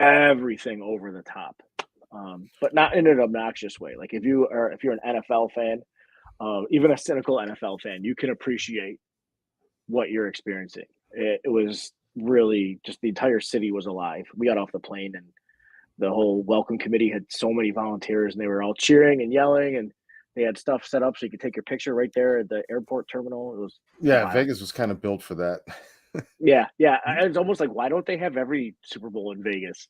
everything over the top, but not in an obnoxious way. Like if you're an NFL fan, even a cynical NFL fan, you can appreciate what you're experiencing. It was really just the entire city was alive. We got off the plane and the whole welcome committee had so many volunteers and they were all cheering and yelling and they had stuff set up so you could take your picture right there at the airport terminal. It was wild. Vegas was kind of built for that. Yeah. It's almost like, why don't they have every Super Bowl in Vegas?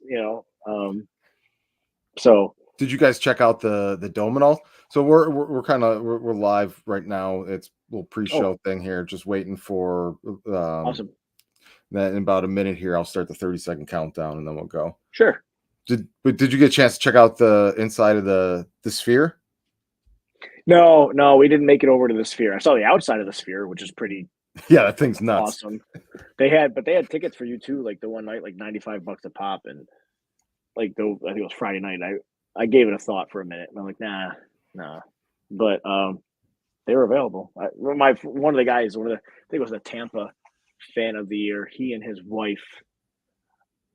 So did you guys check out the dome and all? So we're live right now. It's a little pre-show thing here, just waiting for awesome. Then in about a minute here, I'll start the 30-second countdown and then we'll go. Sure. Did you get a chance to check out the inside of the sphere? No, we didn't make it over to the sphere. I saw the outside of the sphere, which is pretty that thing's nuts. Awesome. They had tickets for you too, like the one night, like $95 a pop, and like I think it was Friday night. I gave it a thought for a minute, and I'm like, nah. But they were available. One of the guys, I think it was the Tampa fan of the year. He and his wife,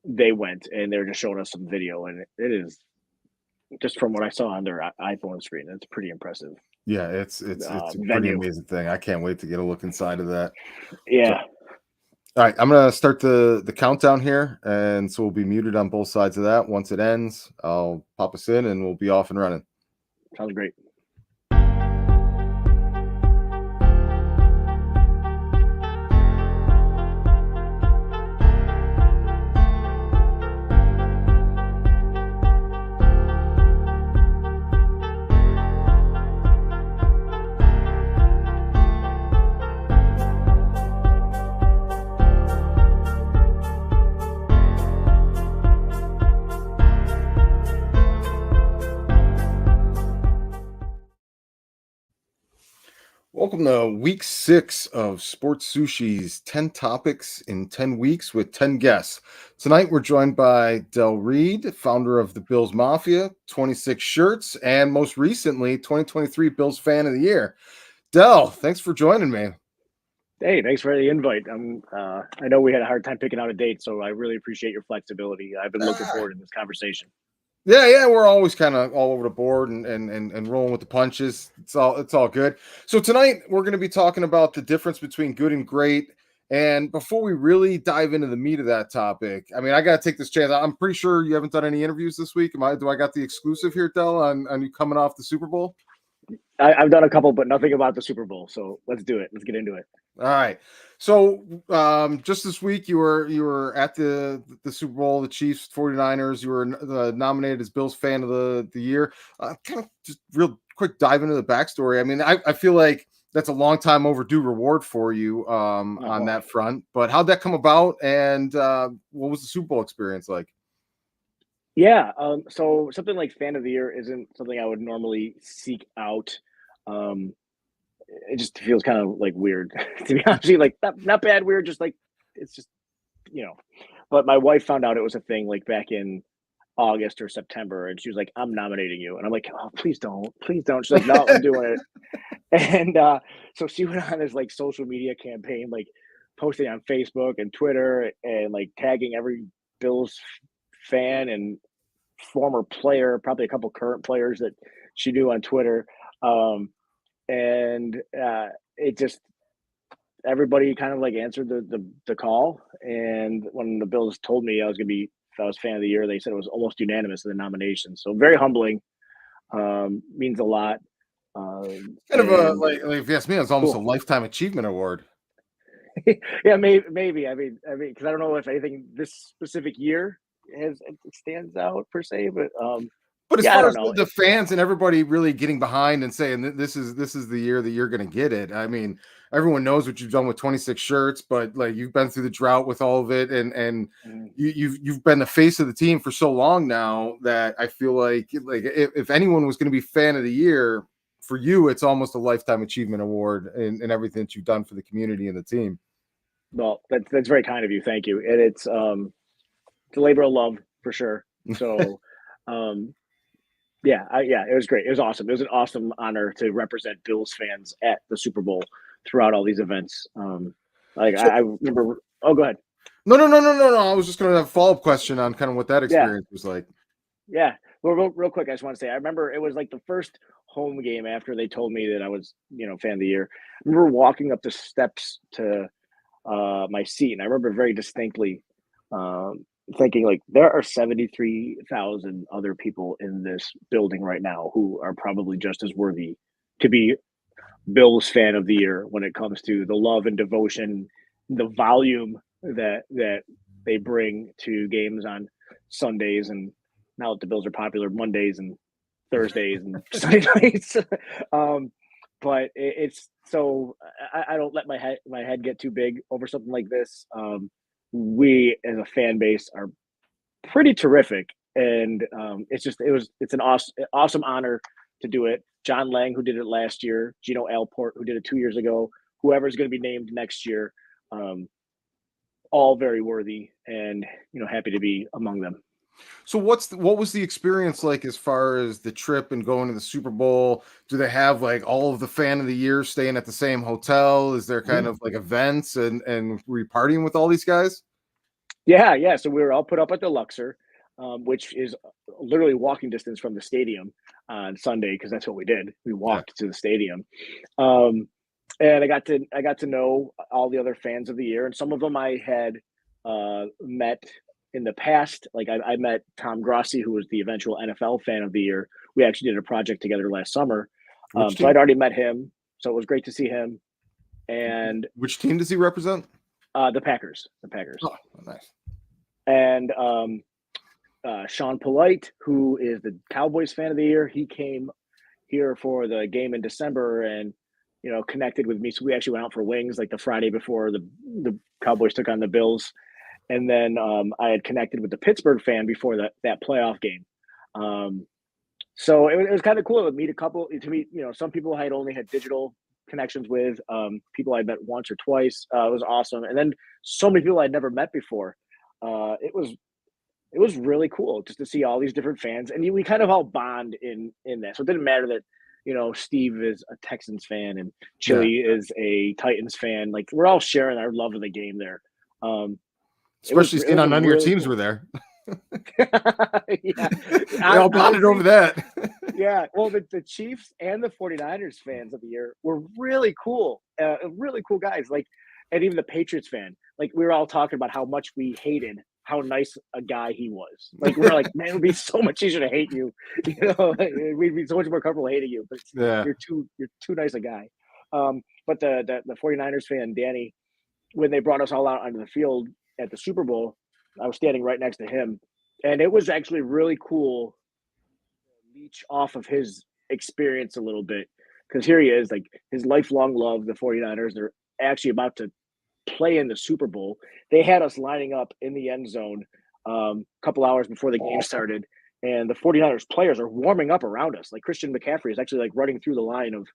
they went and they were just showing us some video, and it is just from what I saw on their iPhone screen, it's pretty impressive. Yeah, it's a pretty amazing thing. I can't wait to get a look inside of that. Yeah. So, all right, I'm gonna start the countdown here, and so we'll be muted on both sides of that. Once it ends, I'll pop us in, and we'll be off and running. Sounds great. Welcome to week 6 of Sports Sushi's 10 topics in 10 weeks with 10 guests. Tonight, we're joined by Reid, founder of the BillsMafia, 26 shirts, and most recently, 2023 Bills Fan of the Year. Del, thanks for joining me. Hey, thanks for the invite. I know we had a hard time picking out a date, so I really appreciate your flexibility. I've been looking forward to this conversation. Yeah, we're always kind of all over the board and rolling with the punches. It's all good. So tonight we're going to be talking about the difference between good and great. And before we really dive into the meat of that topic, I mean, I got to take this chance. I'm pretty sure you haven't done any interviews this week. Do I got the exclusive here, Del, on you coming off the Super Bowl? I've done a couple, but nothing about the Super Bowl. So let's do it. Let's get into it. All right. So just this week, you were at the Super Bowl, the Chiefs, 49ers. You were nominated as Bills Fan of the Year. Kind of just real quick dive into the backstory. I mean, I feel like that's a long time overdue reward for you on that front. But how'd that come about, and what was the Super Bowl experience like? Yeah, so something like Fan of the Year isn't something I would normally seek out. It just feels kind of like weird to be honest. Like not bad weird, just like it's just But my wife found out it was a thing like back in August or September, and she was like, "I'm nominating you," and I'm like, "Oh, please don't." She's like, "No, I'm doing it." And so she went on this like social media campaign, like posting on Facebook and Twitter and like tagging every Bills fan and former player, probably a couple current players that she knew on Twitter. And it just everybody kind of like answered the call. And when the Bills told me I was Fan of the Year, they said it was almost unanimous in the nomination. So very humbling. Means a lot. Kind of like if you ask me, it's almost a lifetime achievement award. Yeah, maybe. I mean, because I don't know if anything this specific year it stands out per se, but as far as the fans and everybody really getting behind and saying this is the year that you're going to get it. I mean, everyone knows what you've done with 26 shirts, but like you've been through the drought with all of it, and you've been the face of the team for so long now that I feel like if anyone was going to be Fan of the Year for you, it's almost a lifetime achievement award in everything that you've done for the community and the team. Well, that's very kind of you. Thank you. And it's a labor of love for sure. So, yeah, it was great. It was awesome. It was an awesome honor to represent Bills fans at the Super Bowl throughout all these events. I remember. Oh, go ahead. No. I was just going to have a follow-up question on kind of what that Yeah, experience was like. yeah. Well, real quick, I just want to say, I remember it was like the first home game after they told me that I was, fan of the year. I remember walking up the steps to my seat, and I remember very distinctly um, thinking like there are 73,000 other people in this building right now who are probably just as worthy to be Bills fan of the year when it comes to the love and devotion, the volume that they bring to games on Sundays, and now that the Bills are popular, Mondays and Thursdays and Sunday nights. um, but it's so I don't let my head get too big over something like this. We as a fan base are pretty terrific, and it's an awesome honor to do it. John Lang, who did it last year, Gino Alport, who did it 2 years ago, whoever's going to be named next year, um, all very worthy, and happy to be among them. So what was the experience like as far as the trip and going to the Super Bowl? Do they have like all of the fan of the year staying at the same hotel? Is there kind Mhm. of like events and were you partying with all these guys? Yeah, yeah. So we were all put up at the Luxor, which is literally walking distance from the stadium on Sunday because that's what we did. We Yeah. walked to the stadium. Um, and I got to know all the other fans of the year, and some of them I had met in the past. Like I met Tom Grossi, who was the eventual NFL fan of the year. We actually did a project together last summer, Which so I'd team? already met him. So it was great to see him, and Which team does he represent? the Packers, Oh, nice. and Sean Polite, who is the Cowboys fan of the year. He came here for the game in December and connected with me. So we actually went out for wings like the Friday before the Cowboys took on the Bills, and then I had connected with the Pittsburgh fan before that playoff game. Um, so it was kind of cool to meet some people I had only had digital connections with, people I met once or twice. It was awesome, and then so many people I'd never met before. It was really cool just to see all these different fans, and we kind of all bond in that. So it didn't matter that Steve is a Texans fan and Yeah. Chili is a Titans fan. Like we're all sharing our love of the game there. Um, it was Especially it seeing was how a none of your really teams cool. were there. Yeah, They all bonded over honestly, that. yeah. Well, the Chiefs and the 49ers fans of the year were really cool guys. Like, and even the Patriots fan. Like, we were all talking about how much we hated how nice a guy he was. Like, we are like, man, it would be so much easier to hate you. We'd be so much more comfortable hating you. But Yeah. you're too nice a guy. But the 49ers fan, Danny, when they brought us all out onto the field at the Super Bowl, I was standing right next to him, and it was actually really cool leech off of his experience a little bit because here he is, like his lifelong love, the 49ers. They're actually about to play in the Super Bowl. They had us lining up in the end zone a couple hours before the game started, and the 49ers players are warming up around us. Like Christian McCaffrey is actually like running through the line of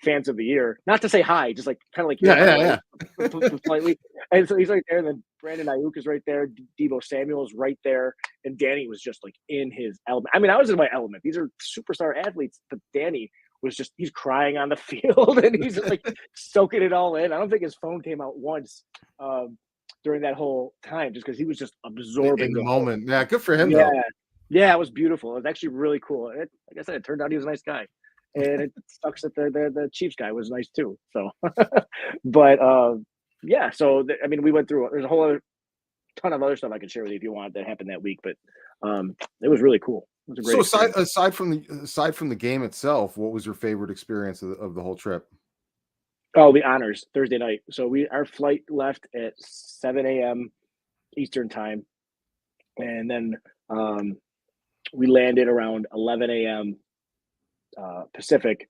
fans of the year, not to say hi, just like kind of like here, Yeah, by the yeah, way, yeah. politely. And so he's right there. And then Brandon Ayuk is right there. Debo Samuel's right there. And Danny was just like in his element. I mean, I was in my element. These are superstar athletes, but Danny was just, he's crying on the field and he's just like soaking it all in. I don't think his phone came out once um, during that whole time just because he was just In absorbing the the whole. moment. Yeah, good for him Yeah. though. Yeah, it was beautiful. It was actually really cool. Like I said, it turned out he was a nice guy. And it sucks that the Chiefs guy was nice too. So, but yeah. So I mean, we went through. There's a whole other ton of other stuff I could share with you if you want that happened that week. But it was really cool. It was a great So experience. aside from the game itself, what was your favorite experience of the whole trip? Oh, the honors Thursday night. So our flight left at 7 a.m. Eastern time, and then we landed around 11 a.m. Pacific.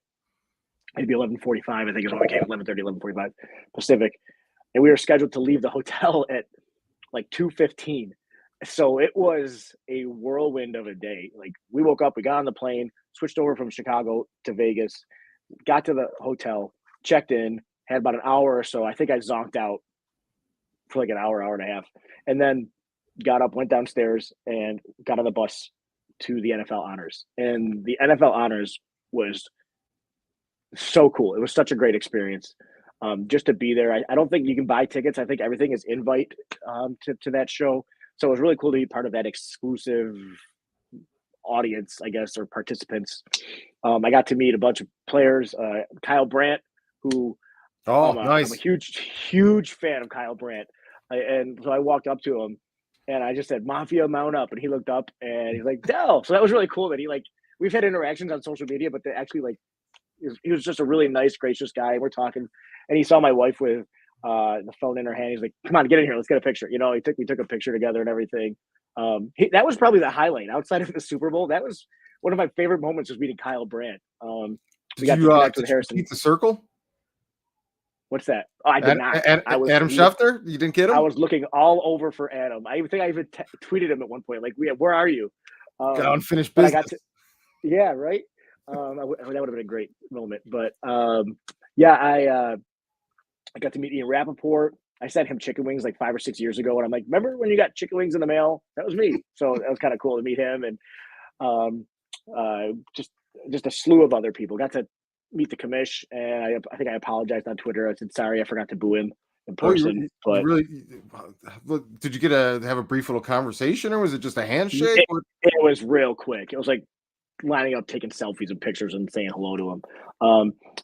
Maybe 11:45. I think is when we came. 11:30, 11:45 Pacific, and we were scheduled to leave the hotel at like 2:15. So it was a whirlwind of a day. Like we woke up, we got on the plane, switched over from Chicago to Vegas, got to the hotel, checked in, had about an hour or so. I think I zonked out for like an hour, hour and a half, and then got up, went downstairs, and got on the bus to the NFL honors. And the NFL honors was so cool. It was such a great experience. just to be there. I don't think you can buy tickets. I think everything is invite to that show. So it was really cool to be part of that exclusive audience, I guess, or participants. I got to meet a bunch of players. Kyle Brandt, who I'm a nice. huge fan of Kyle Brandt. And so I walked up to him and I just said, Mafia, mount up. And he looked up and he's like, Dell. So that was really cool that we've had interactions on social media, but they actually he was just a really nice, gracious guy. We're talking and he saw my wife with the phone in her hand. He's like, come on, get in here. Let's get a picture. We took a picture together and everything. That was probably the highlight outside of the Super Bowl. That was one of my favorite moments was meeting Kyle Brandt. We got to connect with Harrison. Did you the circle? What's that? Oh, I did not. Adam Schefter? You didn't get him? I was looking all over for Adam. I think I even tweeted him at one point, like, where are you? Got unfinished business. Yeah, right? That would have been a great moment. But, I got to meet Ian Rappaport. I sent him chicken wings like 5 or 6 years ago. And I'm like, remember when you got chicken wings in the mail? That was me. So that was kind of cool to meet him. And just a slew of other people. Got to meet the commish, and I think I apologized on Twitter. I said sorry, I forgot to boo him in person. Did you get to have a brief little conversation, or was it just a handshake? It was real quick. It was like lining up, taking selfies and pictures, and saying hello to him.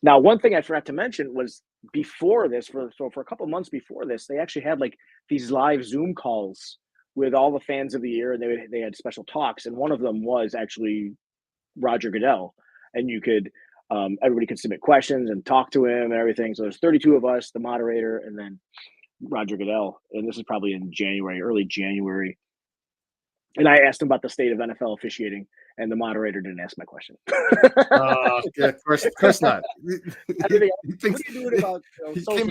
Now, one thing I forgot to mention was before this, for a couple months before this, they actually had like these live Zoom calls with all the fans of the year, and they had special talks, and one of them was actually Roger Goodell, and you could. Everybody could submit questions and talk to him and everything. So there's 32 of us, the moderator, and then Roger Goodell. And this is probably in early January. And I asked him about the state of NFL officiating, and the moderator didn't ask my question. Yeah, of course not. He came out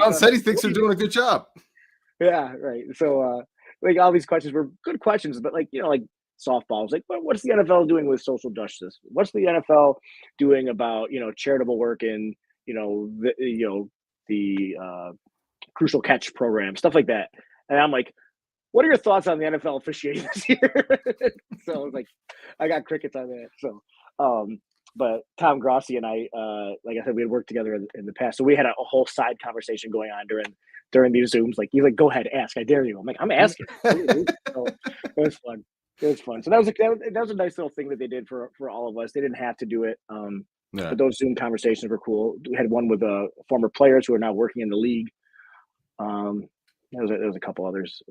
and said he thinks they're doing a good job. Yeah, right. So all these questions were good questions, but like softball. It's like, what's the NFL doing with social justice? What's the NFL doing about charitable work in the crucial catch program, stuff like that? And I'm like, what are your thoughts on the NFL officiating this year? So I was like, I got crickets on that. So, but Tom Grossi and I, like I said, we had worked together in the past, so we had a whole side conversation going on during these Zooms. Like he's like, go ahead, ask. I dare you. I'm like, I'm asking. So it was fun. It was fun. So that was a nice little thing that they did for all of us. They didn't have to do it. But those Zoom conversations were cool. We had one with former players who are now working in the league. There was a couple others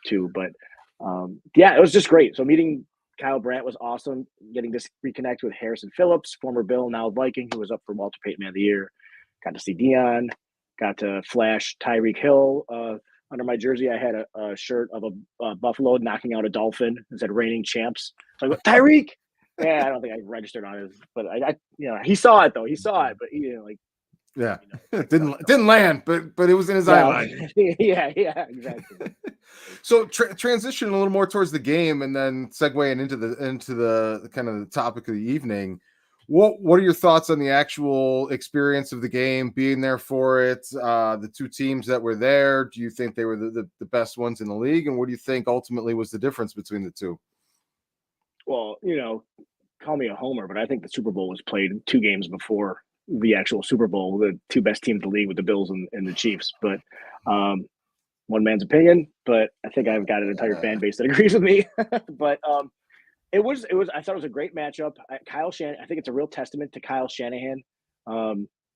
too, but it was just great. So meeting Kyle Brandt was awesome. Getting to reconnect with Harrison Phillips, former Bill, now Viking, who was up for Walter Payton Man of the Year. Got to see Dion. Got to flash Tyreek Hill. Under my jersey, I had a shirt of a buffalo knocking out a dolphin. It said "Reigning Champs." So I go, Tyreek. Yeah, I don't think I registered on his, but I he saw it though. He saw it, but he didn't like. Yeah, didn't land, but it was in his eye line. Yeah, exactly. So transition a little more towards the game, and then segueing into the kind of the topic of the evening. What are your thoughts on the actual experience of the game, being there for it? The two teams that were there, do you think they were the best ones in the league? And what do you think ultimately was the difference between the two? Well, call me a homer, but I think the Super Bowl was played 2 games before the actual Super Bowl, the 2 best teams in the league with the Bills and the Chiefs. But one man's opinion, but I think I've got an entire fan base that agrees with me. But it was. I thought it was a great matchup. Kyle Shanahan. I think it's a real testament to Kyle Shanahan.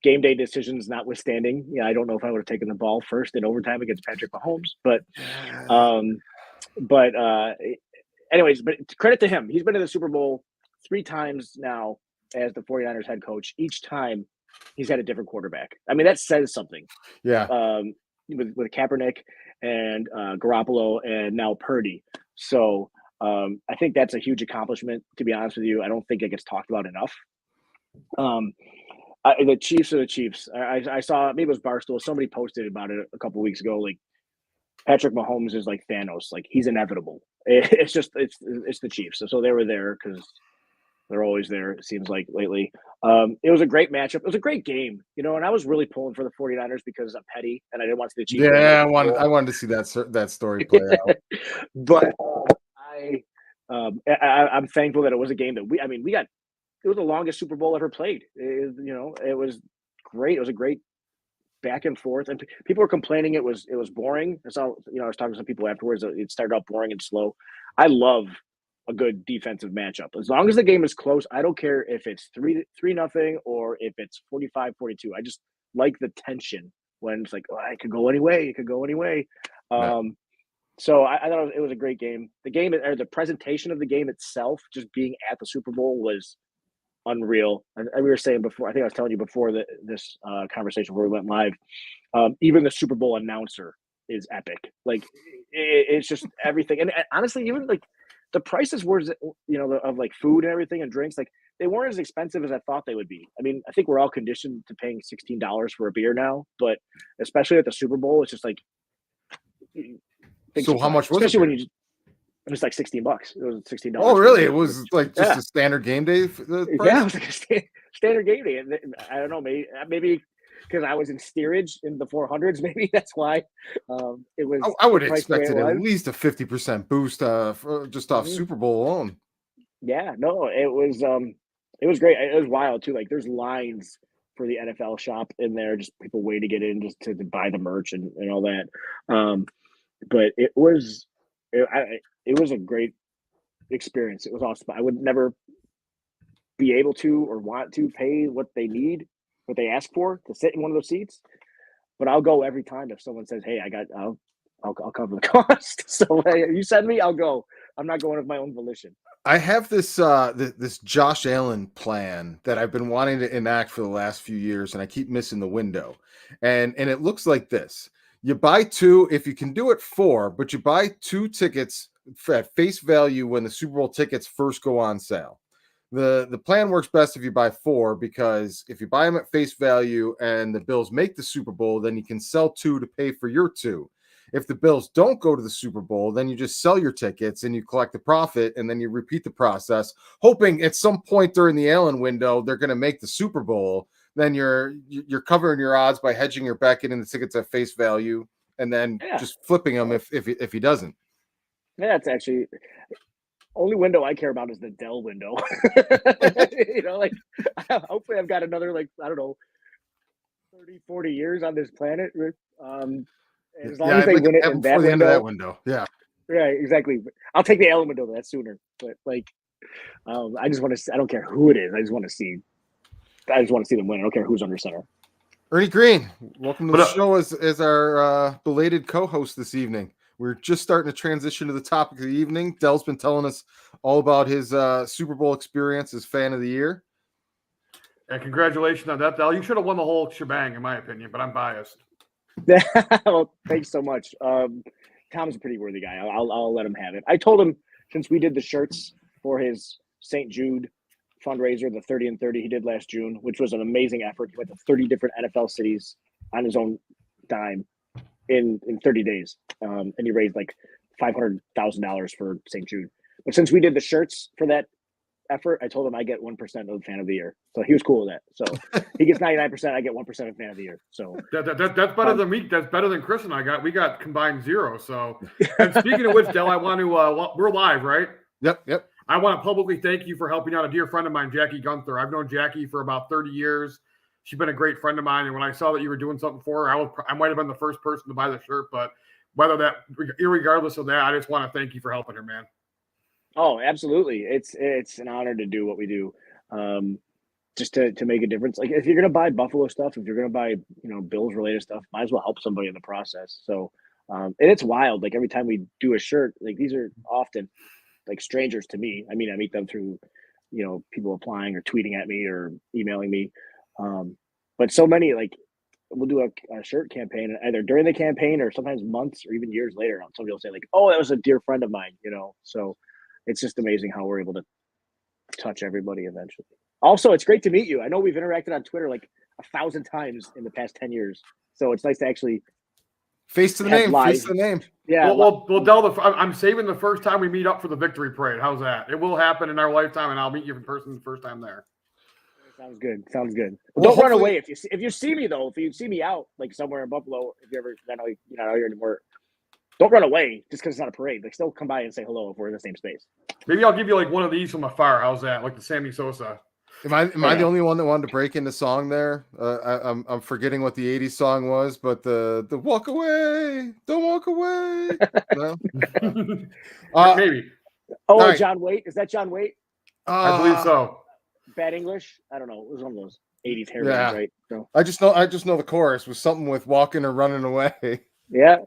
Game day decisions notwithstanding. Yeah, I don't know if I would have taken the ball first in overtime against Patrick Mahomes, but anyways, but credit to him. He's been in the Super Bowl 3 times now as the 49ers head coach. Each time he's had a different quarterback. I mean, that says something. Yeah. With Kaepernick and Garoppolo and now Purdy. So I think that's a huge accomplishment, to be honest with you. I don't think it gets talked about enough. The Chiefs are the Chiefs. I saw, maybe it was Barstool, somebody posted about it a couple of weeks ago. Like, Patrick Mahomes is like Thanos. Like, he's inevitable. It's the Chiefs. So they were there because they're always there, it seems like, lately. It was a great matchup. It was a great game, and I was really pulling for the 49ers because I'm petty and I didn't want to see the Chiefs. Yeah, I wanted to see that story play out. But I'm thankful that it was a game that it was the longest Super Bowl ever played. It was great. It was a great back and forth, and people were complaining it was boring. So I was talking to some people afterwards. It started out boring and slow. I love a good defensive matchup. As long as the game is close, I don't care if it's 3-0 or if it's 45-42. I just like the tension when it's like, oh, it could go any way. It could go any way. So I thought it was a great game. The game, or the presentation of the game itself, just being at the Super Bowl, was unreal. And we were saying before, I think I was telling you before this conversation before we went live, even the Super Bowl announcer is epic. Like it's just everything. And honestly, even like the prices were, of like food and everything and drinks, like they weren't as expensive as I thought they would be. I mean, I think we're all conditioned to paying $16 for a beer now, but especially at the Super Bowl, it's just like. So how much was it? Especially when it was like $16. It was $16. Oh, really? It was like just a standard game day price? Yeah, it was like a standard game day. And I don't know, maybe because I was in steerage in the 400s, maybe that's why it was. I would expect at least a 50% boost just off Super Bowl alone. Yeah, no, it was great. It was wild too. Like there's lines for the NFL shop in there, just people waiting to get in just to buy the merch and all that. But it was a great experience. It was awesome. I would never be able to or want to pay what they ask for to sit in one of those seats, but I'll go every time if someone says, "Hey, I'll cover the cost." So you send me, I'll go. I'm not going of my own volition. I have this this Josh Allen plan that I've been wanting to enact for the last few years, and I keep missing the window. And it looks like this. You buy 2, if you can do it 4, but you buy 2 tickets at face value when the Super Bowl tickets first go on sale. The plan works best if you buy 4, because if you buy them at face value and the Bills make the Super Bowl, then you can sell 2 to pay for your 2. If the Bills don't go to the Super Bowl, then you just sell your tickets and you collect the profit, and then you repeat the process, hoping at some point during the Allen window they're going to make the Super Bowl. Then you're covering your odds by hedging your bet, getting the tickets at face value, and then just flipping them if he doesn't. Yeah, that's actually only window I care about is the Dell window. Like hopefully I've got another, like, I don't know, 30, 40 years on this planet. As long as they win it in that window. Yeah. Right, exactly. I'll take the Allen window that sooner. But like I just want to see, I don't care who it is. I just want to see them win. I don't care who's under center. Ernie Green, welcome to the show as our belated co-host this evening. We're just starting to transition to the topic of the evening. Dell's been telling us all about his Super Bowl experience as fan of the year. And congratulations on that, Dell. You should have won the whole shebang, in my opinion, but I'm biased. Well, thanks so much. Tom's a pretty worthy guy. I'll let him have it. I told him, since we did the shirts for his St. Jude fundraiser, the 30 and 30 he did last June, which was an amazing effort. He went to 30 different NFL cities on his own dime in 30 days. And he raised like $500,000 for St. Jude. But since we did the shirts for that effort, I told him I get 1% of fan of the year. So he was cool with that. So he gets 99%, I get 1% of fan of the year. So that's better than me. That's better than Chris and I got. We got combined 0. So, and speaking of which, Dell, I want to we're live, right? Yep. I want to publicly thank you for helping out a dear friend of mine, Jackie Gunther. I've known Jackie for about 30 years. She's been a great friend of mine. And when I saw that you were doing something for her, I might have been the first person to buy the shirt, but irregardless of that, I just want to thank you for helping her, man. Oh, absolutely. It's an honor to do what we do. Just to make a difference. Like if you're going to buy Buffalo stuff, if you're going to buy, Bills related stuff, might as well help somebody in the process. So, and it's wild. Like every time we do a shirt, like these are often like strangers to me. I mean, I meet them through, people applying or tweeting at me or emailing me. But so many, like we'll do a shirt campaign either during the campaign or sometimes months or even years later. Somebody will say like, "Oh, that was a dear friend of mine," So it's just amazing how we're able to touch everybody eventually. Also, it's great to meet you. I know we've interacted on Twitter like 1,000 times in the past 10 years. So it's nice to actually face to the name. Yeah. Well, Del, I'm saving the first time we meet up for the victory parade. How's that? It will happen in our lifetime, and I'll meet you in person the first time there. Sounds good. Well, don't run away if you see me though. If you see me out like somewhere in Buffalo, if you ever, I know you're not out here anymore. Don't run away just because it's not a parade. Like, still come by and say hello if we're in the same space. Maybe I'll give you like one of these from afar. How's that? Like the Sammy Sosa. Am I the only one that wanted to break into song there? I'm forgetting what the 80s song was, but the walk away, don't walk away. No? Maybe. Oh, right. John Waite. Is that John Waite? I believe so. Bad English? I don't know. It was one of those 80s hair bands, right? So. I just know the chorus was something with walking or running away. Yeah.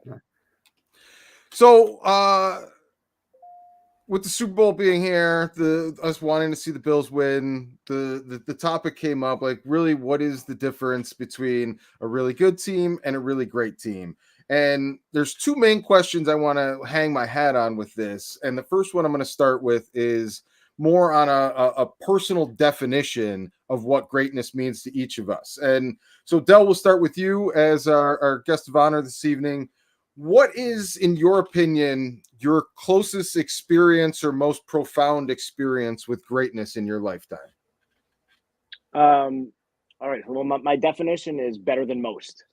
So with the Super Bowl being here, us wanting to see the Bills win, the topic came up, like, really, what is the difference between a really good team and a really great team? And there's two main questions I want to hang my hat on with this. And the first one I'm going to start with is more on a personal definition of what greatness means to each of us. And so, Del, we'll start with you as our guest of honor this evening. What is, in your opinion, your closest experience or most profound experience with greatness in your lifetime? All right. Well, my definition is better than most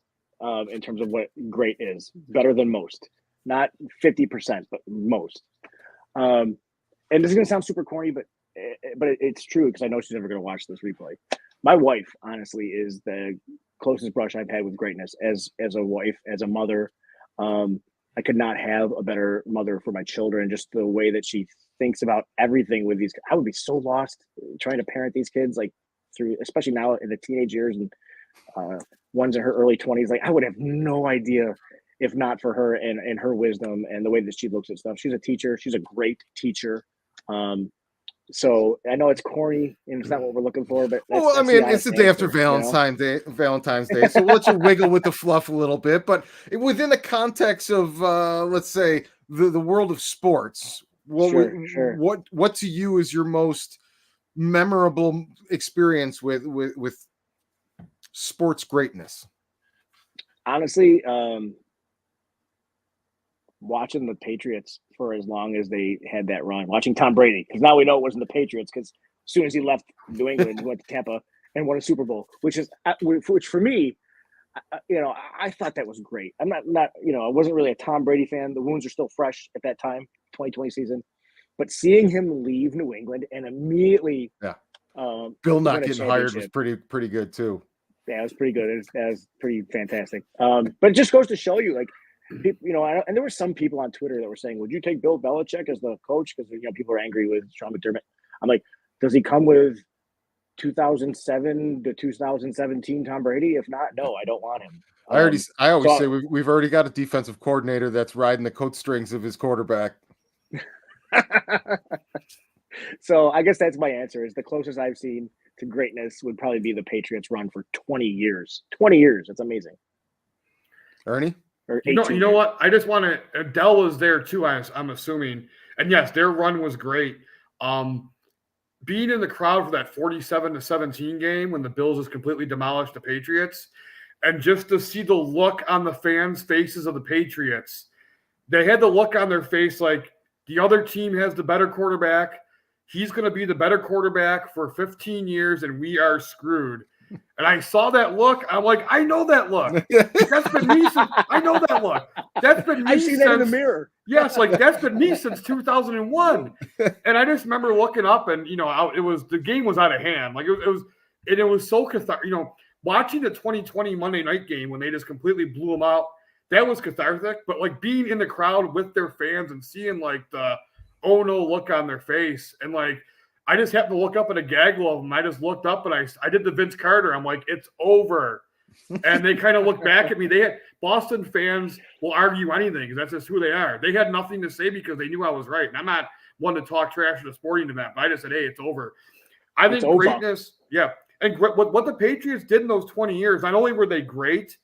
in terms of what great is. Better than most. Not 50%, but most. And this is going to sound super corny, but it's true because I know she's never going to watch this replay. My wife, honestly, is the closest brush I've had with greatness as a wife, as a mother. I could not have a better mother for my children. Just the way that she thinks about everything with these. I would be so lost trying to parent these kids, like through, especially now in the teenage years, and one's in her early 20s. Like, I would have no idea if not for her and her wisdom and the way that she looks at stuff. She's a teacher. She's a great teacher. So I know it's corny and it's not what we're looking for, but it's the day after Valentine's Day. So we'll let you wiggle with the fluff a little bit, but within the context of, let's say, the world of sports, what to you is your most memorable experience with sports greatness? Honestly, watching the Patriots for as long as they had that run, watching Tom Brady, because now we know it wasn't the Patriots, because as soon as he left New England, he went to Tampa and won a Super Bowl, which for me, I thought that was great. I'm not, I wasn't really a Tom Brady fan. The wounds are still fresh at that time, 2020 season, but seeing him leave New England and immediately, Bill not getting hired was pretty good too. Yeah, it was pretty good. It was pretty fantastic. But it just goes to show you, like, people, and there were some people on Twitter that were saying, would you take Bill Belichick as the coach? Because, people are angry with Sean McDermott. I'm like, does he come with 2007 to 2017 Tom Brady? If not, no, I don't want him. I always say we've already got a defensive coordinator that's riding the coat strings of his quarterback. So I guess that's my answer, is the closest I've seen to greatness would probably be the Patriots run for 20 years. 20 years. That's amazing. Ernie? You know what? I just want to. Adele was there too, I'm assuming, and yes, their run was great. Being in the crowd for that 47-17 game when the Bills just completely demolished the Patriots, and just to see the look on the fans' faces of the Patriots, they had the look on their face like the other team has the better quarterback. He's going to be the better quarterback for 15 years, and we are screwed. And I saw that look. I'm like, I know that look. That's been me since. I know that look. That's been me. I've seen that in the mirror. Yes, like that's been me since 2001. And I just remember looking up, and it was, the game was out of hand. Like it was so cathartic. Watching the 2020 Monday night game when they just completely blew them out, that was cathartic. But like being in the crowd with their fans and seeing like the oh no look on their face, and like I just happened to look up at a gaggle of them. I just looked up and I did the Vince Carter. I'm like, it's over. And they kind of looked back at me. Boston fans will argue anything because that's just who they are. They had nothing to say because they knew I was right. And I'm not one to talk trash at a sporting event, but I just said, hey, it's over. I think greatness, yeah. And what the Patriots did in those 20 years, not only were they great,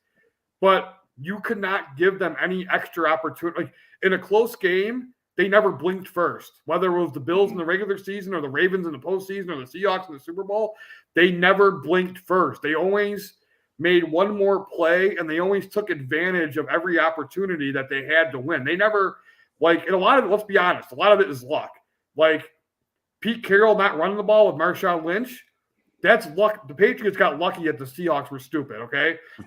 but you could not give them any extra opportunity. Like in a close game, they never blinked first. Whether it was the Bills in the regular season or the Ravens in the postseason or the Seahawks in the Super Bowl, they never blinked first. They always made one more play, and they always took advantage of every opportunity that they had to win. They never, and a lot of it, let's be honest, a lot of it is luck. Like Pete Carroll not running the ball with Marshawn Lynch, that's luck. The Patriots got lucky that the Seahawks were stupid, okay? The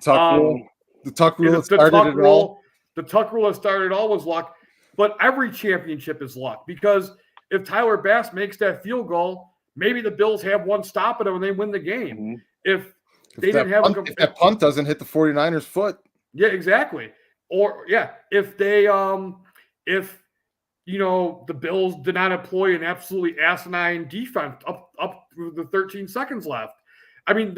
Tuck rule that started it all. The Tuck rule that started it all was luck. But every championship is luck, because if Tyler Bass makes that field goal, maybe the Bills have one stop at them and they win the game. Mm-hmm. If they didn't have if that punt doesn't hit the 49ers foot. Yeah, exactly. Or if they if the Bills did not employ an absolutely asinine defense up through the 13 seconds left. I mean,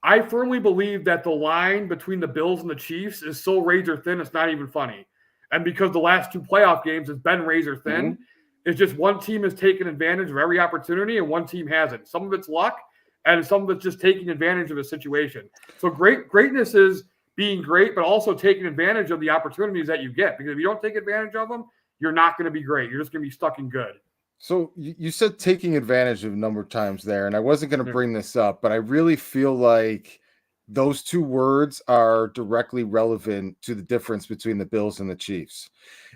I firmly believe that the line between the Bills and the Chiefs is so razor thin, it's not even funny. And because the last 2 playoff games has been razor thin, it's just one team has taken advantage of every opportunity and one team hasn't. Some of it's luck and some of it's just taking advantage of a situation. So greatness is being great, but also taking advantage of the opportunities that you get. Because if you don't take advantage of them, you're not going to be great. You're just going to be stuck in good. So you said taking advantage of a number of times there, and I wasn't going to bring this up, but I really feel like those 2 words are directly relevant to the difference between the Bills and the Chiefs.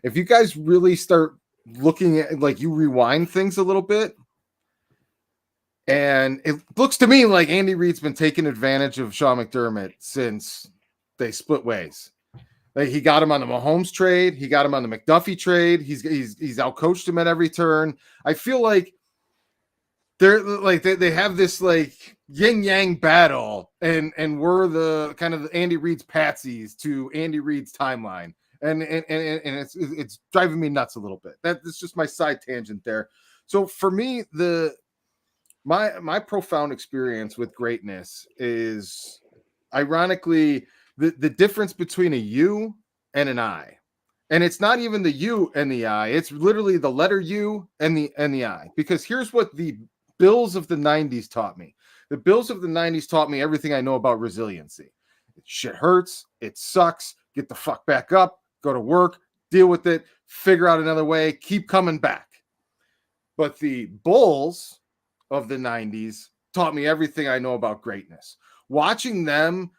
If you guys really start looking at, like, you rewind things a little bit, and it looks to me like Andy Reid's been taking advantage of Sean McDermott since they split ways. Like, he got him on the Mahomes trade. He got him on the McDuffie trade. He's outcoached him at every turn. I feel like they're like they have this like yin yang battle, and we're the kind of Andy Reid's patsies to Andy Reid's timeline, and it's driving me nuts a little bit. That's just my side tangent there. So for me, my profound experience with greatness is, ironically, the difference between a U and an I. And it's not even the U and the I. It's literally the letter U and the I. Because here's what the Bills of the 90s taught me. The Bills of the 90s taught me everything I know about resiliency. Shit hurts. It sucks. Get the fuck back up. Go to work. Deal with it. Figure out another way. Keep coming back. But the Bulls of the 90s taught me everything I know about greatness. Watching them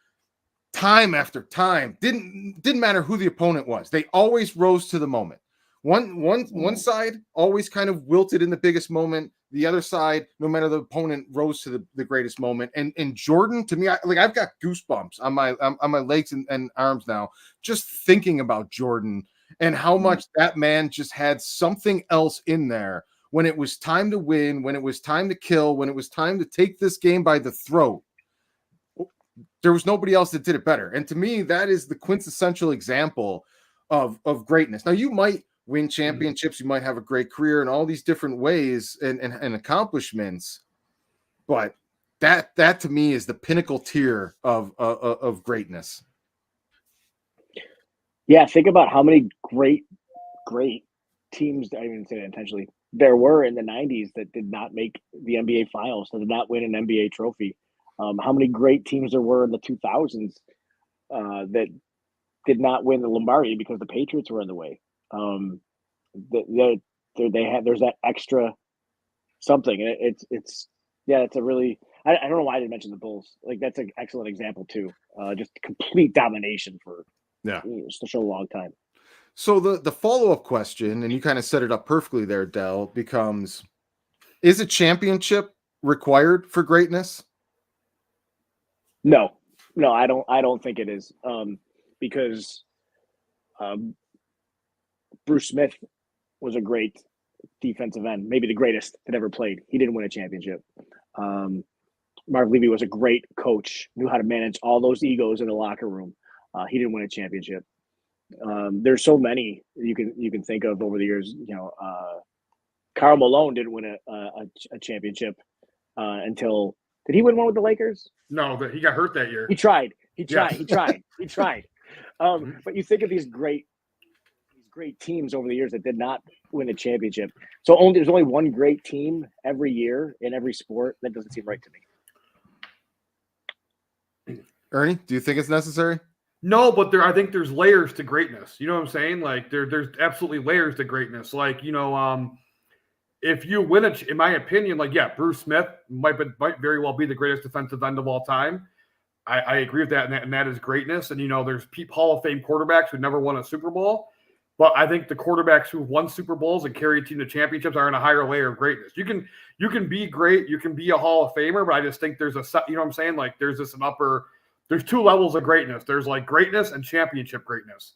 time after time, didn't matter who the opponent was. They always rose to the moment. One side always kind of wilted in the biggest moment. The other side, no matter the opponent, rose to the greatest moment. And Jordan, to me, I've got goosebumps on my legs and arms now, just thinking about Jordan and how much that man just had something else in there when it was time to win, when it was time to kill, when it was time to take this game by the throat. There was nobody else that did it better. And to me, that is the quintessential example of greatness. Now, you might win championships, you might have a great career in all these different ways and accomplishments, but that to me is the pinnacle tier of greatness. Yeah, think about how many great teams, I didn't say that intentionally, there were in the 90s that did not make the NBA Finals, that did not win an NBA trophy. How many great teams there were in the 2000s that did not win the Lombardi because the Patriots were in the way. There's that extra something. It's a really, I don't know why I didn't mention the Bulls. Like, that's an excellent example too. Just complete domination for such a long time. So the follow-up question, and you kind of set it up perfectly there, Del, becomes, is a championship required for greatness? No, I don't think it is. Because Bruce Smith was a great defensive end, maybe the greatest that ever played. He didn't win a championship. Marv Levy was a great coach, knew how to manage all those egos in the locker room. He didn't win a championship. There's so many you can think of over the years. Karl Malone didn't win a championship until. Did he win one with the Lakers? No, he got hurt that year. He tried. But you think of these great teams over the years that did not win a championship. So there's only one great team every year in every sport. That doesn't seem right to me. Ernie, do you think it's necessary? No, but I think there's layers to greatness. You know what I'm saying? Like there's absolutely layers to greatness. Like, if you win it, in my opinion, Bruce Smith might very well be the greatest defensive end of all time. I agree with that, and that is greatness. And, there's Hall of Fame quarterbacks who never won a Super Bowl, but I think the quarterbacks who won Super Bowls and carry a team to championships are in a higher layer of greatness. You can be great, you can be a Hall of Famer, but I just think there's you know what I'm saying? Like, there's 2 levels of greatness. There's like greatness and championship greatness.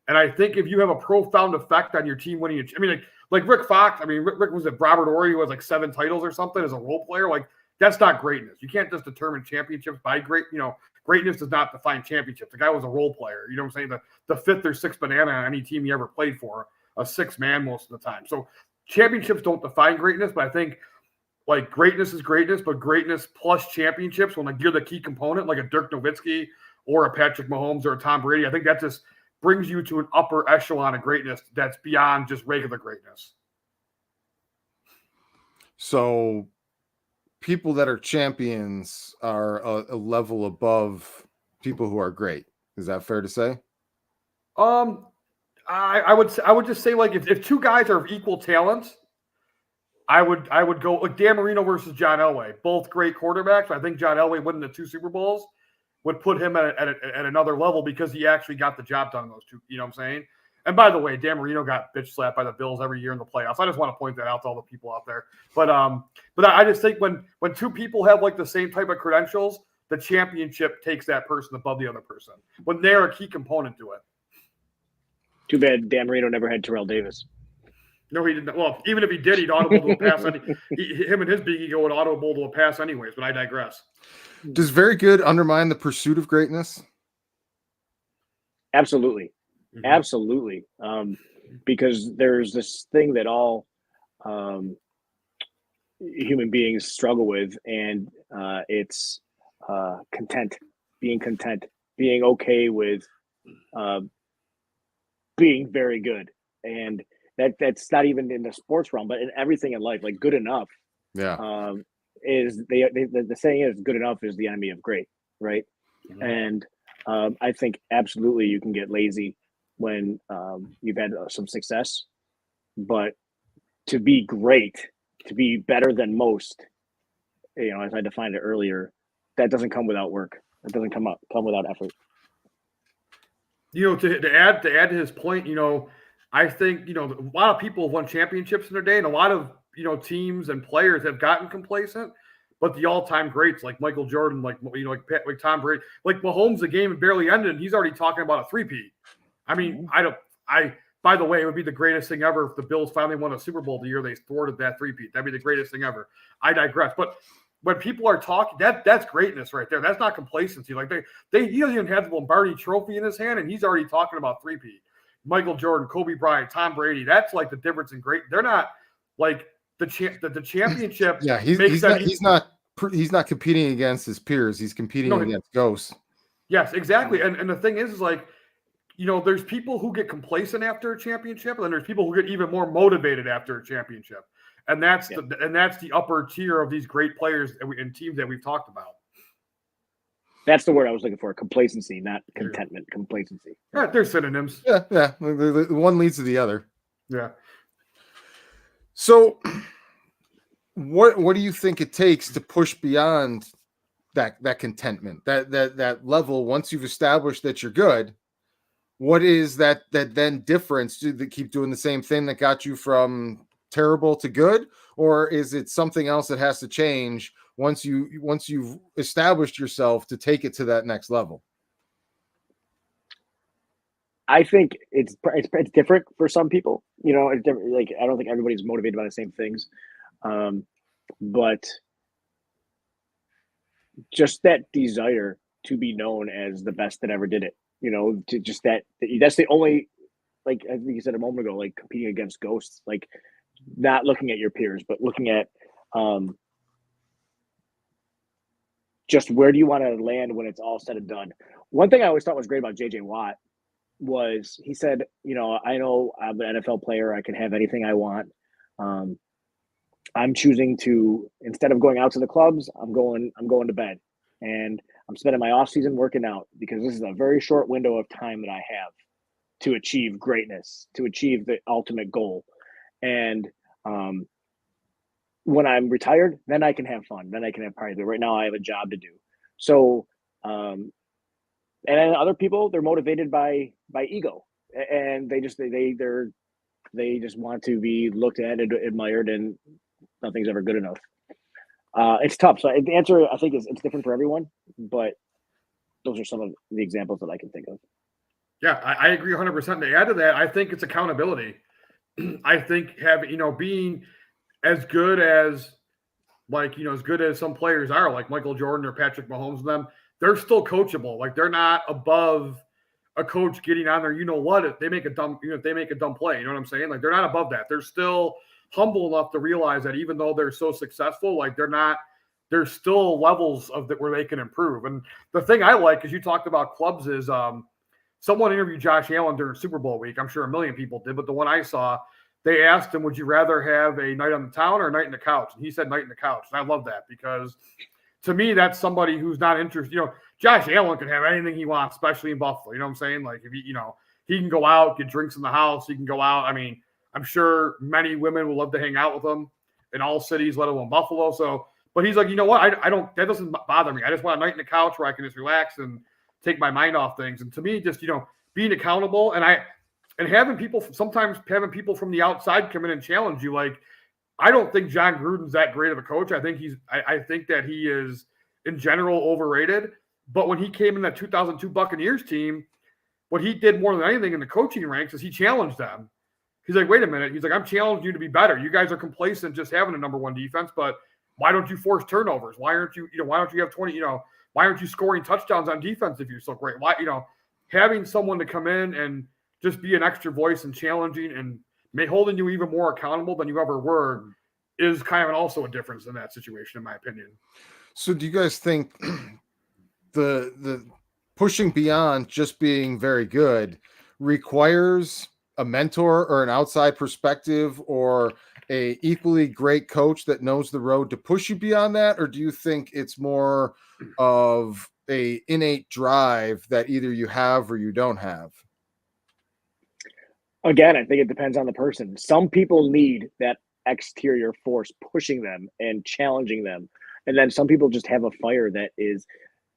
And I think if you have a profound effect on your team winning, I mean, like Rick Fox, I mean, Rick was it Robert Horry, who has like 7 titles or something as a role player. Like, that's not greatness. You can't just determine championships by greatness does not define championships. The guy was a role player. You know what I'm saying? The 5th or 6th banana on any team he ever played for, a 6th man most of the time. So championships don't define greatness, but I think like greatness is greatness, but greatness plus championships, when like you're the key component, like a Dirk Nowitzki or a Patrick Mahomes or a Tom Brady, I think that just brings you to an upper echelon of greatness that's beyond just regular greatness. So people that are champions are a level above people who are great. Is that fair to say? I would just say, like, if 2 guys are of equal talent, I would go like Dan Marino versus John Elway, both great quarterbacks. I think John Elway winning the 2 Super Bowls would put him at another level because he actually got the job done in those 2. You know what I'm saying? And by the way, Dan Marino got bitch slapped by the Bills every year in the playoffs. I just want to point that out to all the people out there. But I just think when 2 people have like the same type of credentials, the championship takes that person above the other person when they're a key component to it. Too bad Dan Marino never had Terrell Davis. No, he didn't. Well, even if he did, he'd audible to a pass. Him and his big ego would audible to a pass anyways, but I digress. Does very good undermine the pursuit of greatness? Absolutely. Mm-hmm. Absolutely. Because there's this thing that all human beings struggle with, and it's being content, being okay with being very good. And that's not even in the sports realm, but in everything in life, like good enough. Yeah. Is the saying is good enough is the enemy of great, right? Mm-hmm. And I think absolutely you can get lazy when you've had some success, but to be great, to be better than most, as I defined it earlier, that doesn't come without work. It doesn't come without effort. To add to his point, I think, a lot of people have won championships in their day, and a lot of, teams and players have gotten complacent, but the all-time greats like Michael Jordan, like Tom Brady, like Mahomes, the game barely ended, and he's already talking about a three-peat. I mean, by the way, it would be the greatest thing ever if the Bills finally won a Super Bowl the year they thwarted that three-peat. That'd be the greatest thing ever. I digress. But when people are talking, that's greatness right there. That's not complacency. Like he doesn't even have the Lombardi Trophy in his hand, and he's already talking about three-peat. Michael Jordan, Kobe Bryant, Tom Brady. That's like the difference in great. They're not like the championship. Yeah, he's not competing against his peers. He's competing against ghosts. Yes, exactly. And the thing is like, there's people who get complacent after a championship, and then there's people who get even more motivated after a championship. And that's the upper tier of these great players and teams that we've talked about. That's the word I was looking for. Complacency, not contentment. Complacency. Yeah, they're synonyms. Yeah. One leads to the other. Yeah. So what do you think it takes to push beyond that contentment, that level once you've established that you're good? What is that then difference? Do they keep doing the same thing that got you from terrible to good, or is it something else that has to change once you've established yourself to take it to that next level? I think it's different for some people. It's different. Like, I don't think everybody's motivated by the same things, but just that desire to be known as the best that ever did it. To just that's the only, like I think you said a moment ago, like competing against ghosts, like not looking at your peers, but looking at just where do you want to land when it's all said and done. One thing I always thought was great about JJ Watt was he said, I know I'm an NFL player. I can have anything I want. I'm choosing to, instead of going out to the clubs, I'm going to bed, and I'm spending my off season working out because this is a very short window of time that I have to achieve greatness, to achieve the ultimate goal. And when I'm retired, then I can have fun. Then I can have parties. But right now I have a job to do. So, and then other people, they're motivated by ego, and they just want to be looked at and admired, and nothing's ever good enough. It's tough. So the answer, I think, is it's different for everyone, but those are some of the examples that I can think of. Yeah, I agree 100%. To add to that, I think it's accountability. I think having, being as good as as good as some players are, like Michael Jordan or Patrick Mahomes, and them, they're still coachable. Like they're not above a coach getting on there. You know what? If they make a dumb, if they make a dumb play, you know what I'm saying? Like they're not above that. They're still humble enough to realize that even though they're so successful, like there's still levels of that where they can improve. And the thing I like, as you talked about clubs, is someone interviewed Josh Allen during Super Bowl week. I'm sure a million people did, but the one I saw, they asked him, would you rather have a night on the town or a night in the couch? And he said night in the couch. And I love that because to me, that's somebody who's not interested. Josh Allen can have anything he wants, especially in Buffalo. You know what I'm saying? Like if he can go out, get drinks in the house. He can go out. I mean, I'm sure many women would love to hang out with him in all cities, let alone Buffalo. So, but he's like, you know what? I don't, that doesn't bother me. I just want a night in the couch where I can just relax and take my mind off things. And to me, just, being accountable and having people from the outside come in and challenge you. Like, I don't think John Gruden's that great of a coach. I think I think that he is in general overrated. But when he came in that 2002 Buccaneers team, what he did more than anything in the coaching ranks is he challenged them. He's like, wait a minute. He's like, I'm challenging you to be better. You guys are complacent just having a number one defense, but why don't you force turnovers? Why aren't you, why don't you have 20, why aren't you scoring touchdowns on defense if you're so great? Why, having someone to come in and just be an extra voice and challenging and holding you even more accountable than you ever were is kind of also a difference in that situation, in my opinion. So do you guys think the pushing beyond just being very good requires a mentor or an outside perspective or a equally great coach that knows the road to push you beyond that? Or do you think it's more of a innate drive that either you have or you don't have? Again, I think it depends on the person. Some people need that exterior force pushing them and challenging them. And then some people just have a fire that is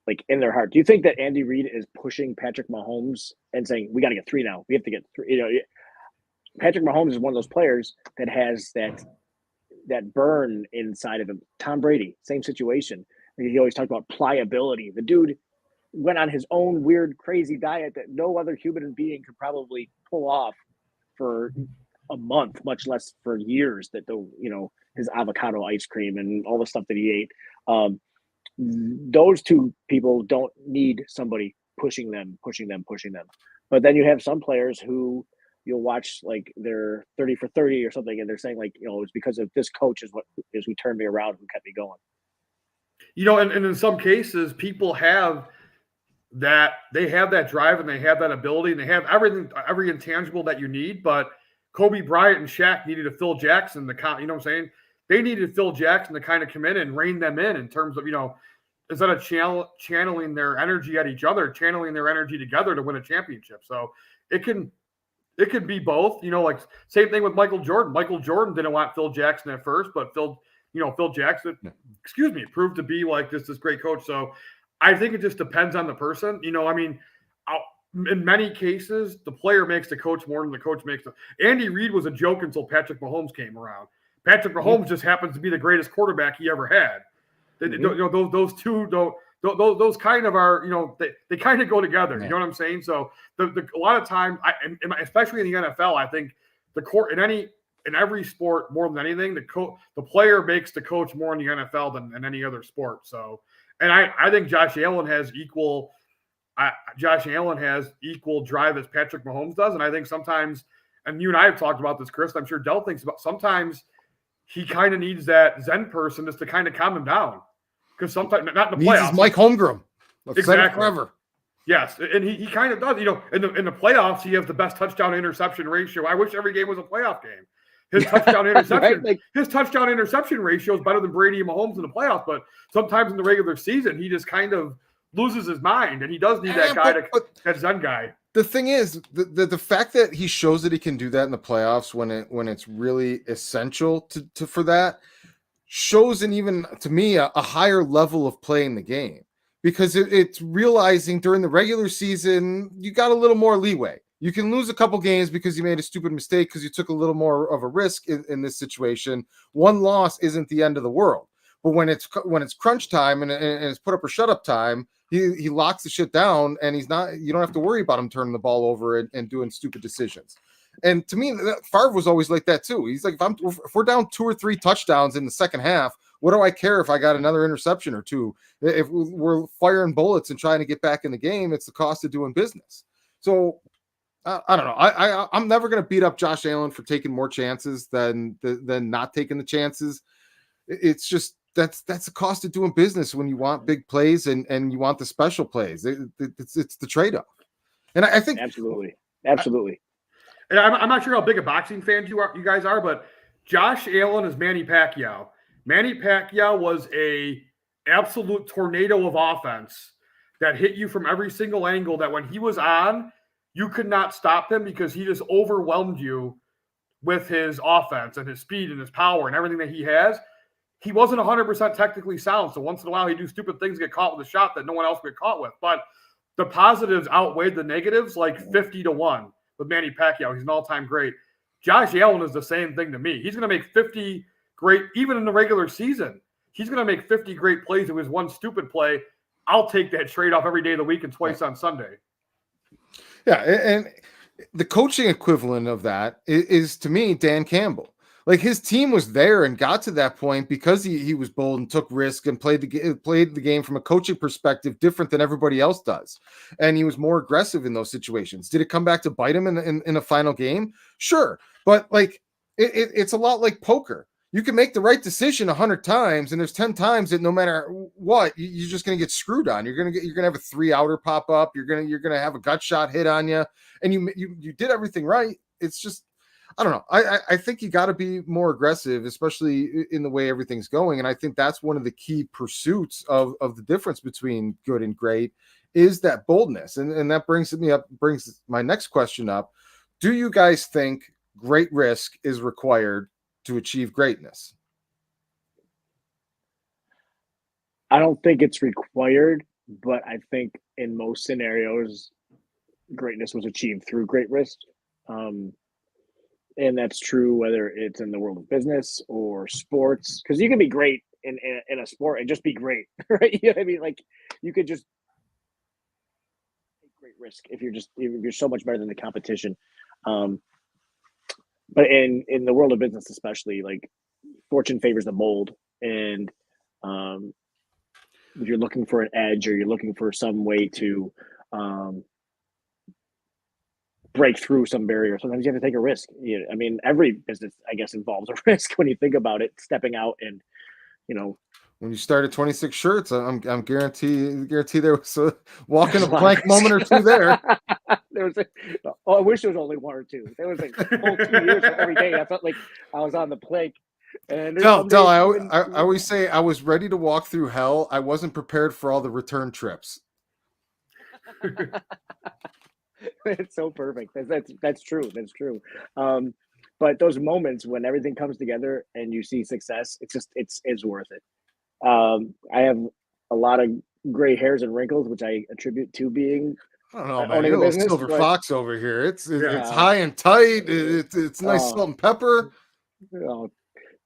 like in their heart. Do you think that Andy Reid is pushing Patrick Mahomes and saying, we got to get 3 now. We have to get 3. Patrick Mahomes is one of those players that has that burn inside of him. Tom Brady, same situation. He always talked about pliability. The dude went on his own weird, crazy diet that no other human being could probably pull off for a month, much less for years. His avocado ice cream and all the stuff that he ate. Those two people don't need somebody pushing them. But then you have some players who you'll watch, like they're 30 for 30 or something, and they're saying like, it's because of this coach is who turned me around, who kept me going. And in some cases, people have that, they have that drive and they have that ability and they have everything, every intangible that you need. But Kobe Bryant and Shaq needed a Phil Jackson, you know what I'm saying? They needed Phil Jackson to kind of come in and rein them in terms of, instead of channeling their energy at each other, channeling their energy together to win a championship. So it can be both, like same thing with Michael Jordan. Michael Jordan didn't want Phil Jackson at first, but Phil Jackson, proved to be like this great coach. So I think it just depends on the person. In many cases, the player makes the coach more than the coach makes the. Andy Reid was a joke until Patrick Mahomes came around. Patrick Mahomes just happens to be the greatest quarterback he ever had. Those two don't. Those kind of are, they kind of go together. You know what I'm saying? So a lot of times, especially in the NFL, I think the court in every sport more than anything, the player makes the coach more in the NFL than any other sport. So, and I think Josh Allen has equal drive as Patrick Mahomes does, and I think sometimes, and you and I have talked about this, Chris. I'm sure Del thinks about sometimes he kind of needs that Zen person just to kind of calm him down. Because sometimes, not in the playoffs. Mike Holmgren. Exactly. Forever. Yes, and he kind of does. In the playoffs, he has the best touchdown interception ratio. I wish every game was a playoff game. His touchdown interception, his touchdown interception ratio is better than Brady and Mahomes in the playoffs. But sometimes in the regular season, he just kind of loses his mind, and he does need that guy, that Zen guy. The thing is, the fact that he shows that he can do that in the playoffs when it's really essential for that. Shows an even, to me, a higher level of playing the game, because it's realizing during the regular season, you got a little more leeway. You can lose a couple games because you made a stupid mistake because you took a little more of a risk in this situation. One loss isn't the end of the world. But when it's crunch time and it's put up or shut up time, he locks the shit down, and you don't have to worry about him turning the ball over and doing stupid decisions. And to me, Favre was always like that too. He's like, if we're down 2 or 3 touchdowns in the second half, what do I care if I got another interception or two? If we're firing bullets and trying to get back in the game, it's the cost of doing business. So I don't know. I'm never going to beat up Josh Allen for taking more chances than not taking the chances. It's just that's the cost of doing business when you want big plays and you want the special plays. It's the trade-off. And I think absolutely. And I'm not sure how big a boxing fan you guys are, but Josh Allen is Manny Pacquiao. Manny Pacquiao was a absolute tornado of offense that hit you from every single angle, that when he was on, you could not stop him because he just overwhelmed you with his offense and his speed and his power and everything that he has. He wasn't 100% technically sound, so once in a while he'd do stupid things, get caught with a shot that no one else would get caught with. But the positives outweighed the negatives like 50-1 with Manny Pacquiao. He's an all-time great. Josh Allen is the same thing to me. He's going to make 50 great, even in the regular season. He's going to make 50 great plays. It was one stupid play. I'll take that trade-off every day of the week and twice on Sunday. Yeah, and the coaching equivalent of that is to me, Dan Campbell. Like, his team was there and got to that point because he was bold and took risk and played the game from a coaching perspective different than everybody else does. And he was more aggressive in those situations. Did it come back to bite him in a final game? Sure. But like, it's a lot like poker. You can make the right decision 100 times, and there's 10 times that no matter what, you're just going to get screwed on. You're going to have a 3-outer pop up. You're going to have a gut shot hit on you, and you did everything right. It's just, I don't know. I think you got to be more aggressive, especially in the way everything's going. And I think that's one of the key pursuits of the difference between good and great is that boldness. And that brings my next question up. Do you guys think great risk is required to achieve greatness? I don't think it's required, but I think in most scenarios, greatness was achieved through great risk. And that's true whether it's in the world of business or sports, because you can be great in a sport and just be great, right? You know what I mean? Like, you could just take great risk if you're so much better than the competition. But in the world of business, especially, like, fortune favors the bold, and if you're looking for an edge or you're looking for some way to break through some barrier, sometimes you have to take a risk. I mean, every business, I guess, involves a risk when you think about it, stepping out and, when you started 26 shirts, I'm guarantee there was a walking a blank moment or two there. There was I wish there was only one or two. There was like whole 2 years every day. I felt like I was on the plague. And I always say I was ready to walk through hell. I wasn't prepared for all the return trips. It's so perfect. That's true. That's true. But those moments when everything comes together and you see success, it's worth it. I have a lot of gray hairs and wrinkles, which I attribute to being, I don't know, man. You're a little silver fox over here. It's high and tight. It's nice salt and pepper.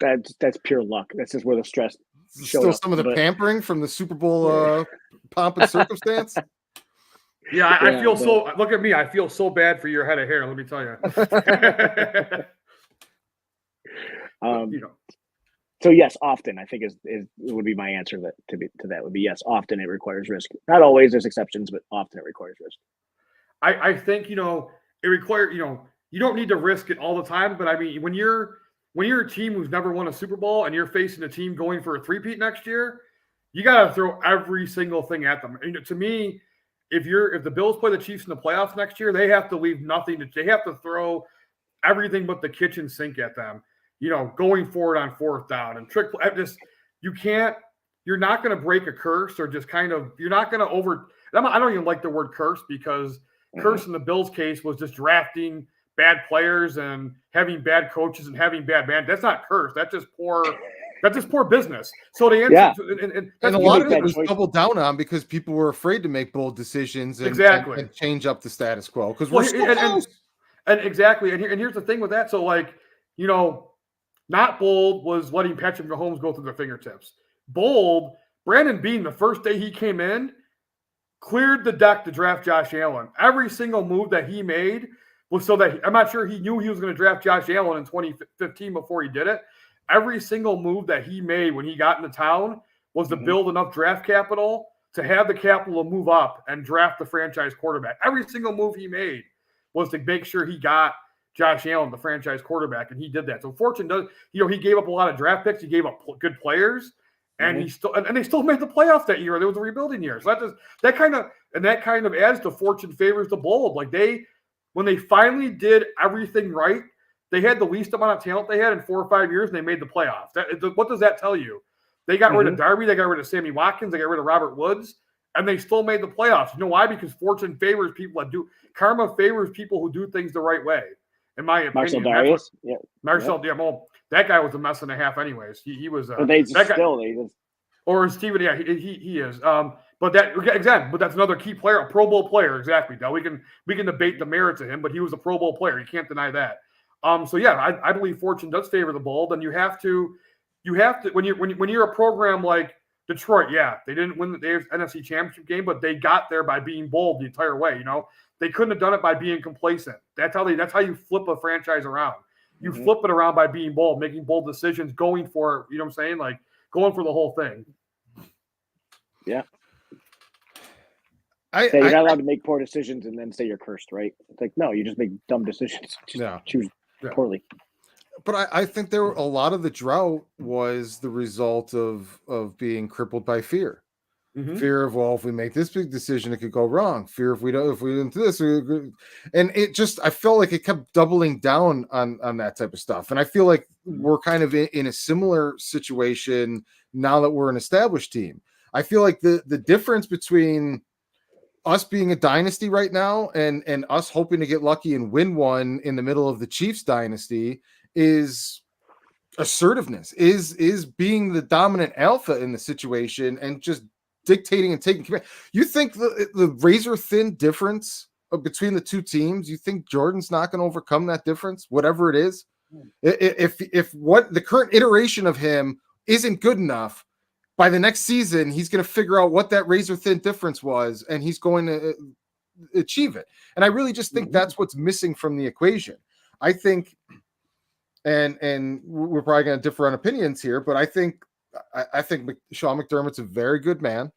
That's pure luck. That's just where the stress still some of the pampering from the Super Bowl pomp and circumstance. Yeah, I feel so. Look at me. I feel so bad for your head of hair. Let me tell you. So yes, often, I think is would be my answer to that would be yes. Often it requires risk. Not always. There's exceptions, but often it requires risk. I think it requires you don't need to risk it all the time. But I mean, when you're a team who's never won a Super Bowl and you're facing a team going for a three-peat next year, you got to throw every single thing at them. To me, if the Bills play the Chiefs in the playoffs next year, they have to leave nothing. They have to throw everything but the kitchen sink at them. Going forward on fourth down and trick. You're not going to break a curse or just kind of. You're not going to I don't even like the word curse, because curse in the Bills case was just drafting bad players and having bad coaches and having bad man. That's not curse. That's just poor. That's just poor business. So the answer, and a lot of it was doubled down on because people were afraid to make bold decisions and change up the status quo because we're so close. And exactly. And here's the thing with that. So not bold was letting Patrick Mahomes go through their fingertips. Bold, Brandon Beane, the first day he came in, cleared the deck to draft Josh Allen. Every single move that he made was so that I'm not sure he knew he was going to draft Josh Allen in 2015 before he did it. Every single move that he made when he got into town was to build enough draft capital to have the capital to move up and draft the franchise quarterback. Every single move he made was to make sure he got Josh Allen, the franchise quarterback, and he did that. So Fortune does, he gave up a lot of draft picks. He gave up good players, and he still and they still made the playoffs that year. There was a rebuilding year. So that kind of adds to Fortune favors the bold. Like when they finally did everything right, they had the least amount of talent they had in 4 or 5 years, and they made the playoffs. What does that tell you? They got rid of Darby, they got rid of Sammy Watkins, they got rid of Robert Woods, and they still made the playoffs. You know why? Because Fortune favors people that do karma favors people who do things the right way. In my opinion, Marcel Darius, well, that guy was a mess and a half, anyways. He was. But they still, or Steven, yeah, he is. But that's another key player, a Pro Bowl player, exactly. Now we can debate the merits of him, but he was a Pro Bowl player. You can't deny that. So yeah, I believe Fortune does favor the bold, and you have to when you're a program like Detroit, yeah, they didn't win the NFC Championship game, but they got there by being bold the entire way. They couldn't have done it by being complacent. That's how you flip a franchise around. You flip it around by being bold, making bold decisions, going for it. You know what I'm saying? Like going for the whole thing. Yeah. You're not allowed to make poor decisions and then say you're cursed, right? It's like, no, you just make dumb decisions. Choose poorly. But I think a lot of the drought was the result of being crippled by fear. Fear of, well, if we make this big decision, it could go wrong. Fear if we didn't do this, and I felt like it kept doubling down on that type of stuff. And I feel like we're kind of in a similar situation now that we're an established team. I feel like the difference between us being a dynasty right now and us hoping to get lucky and win one in the middle of the Chiefs dynasty is assertiveness, is being the dominant alpha in the situation and just dictating and taking command. You think the razor thin difference between the two teams, you think Jordan's not going to overcome that difference, whatever it is? If what the current iteration of him isn't good enough, by the next season, he's going to figure out what that razor thin difference was, and he's going to achieve it. And I really just think that's what's missing from the equation. I think, and we're probably going to differ on opinions here, but I think Sean McDermott's a very good man.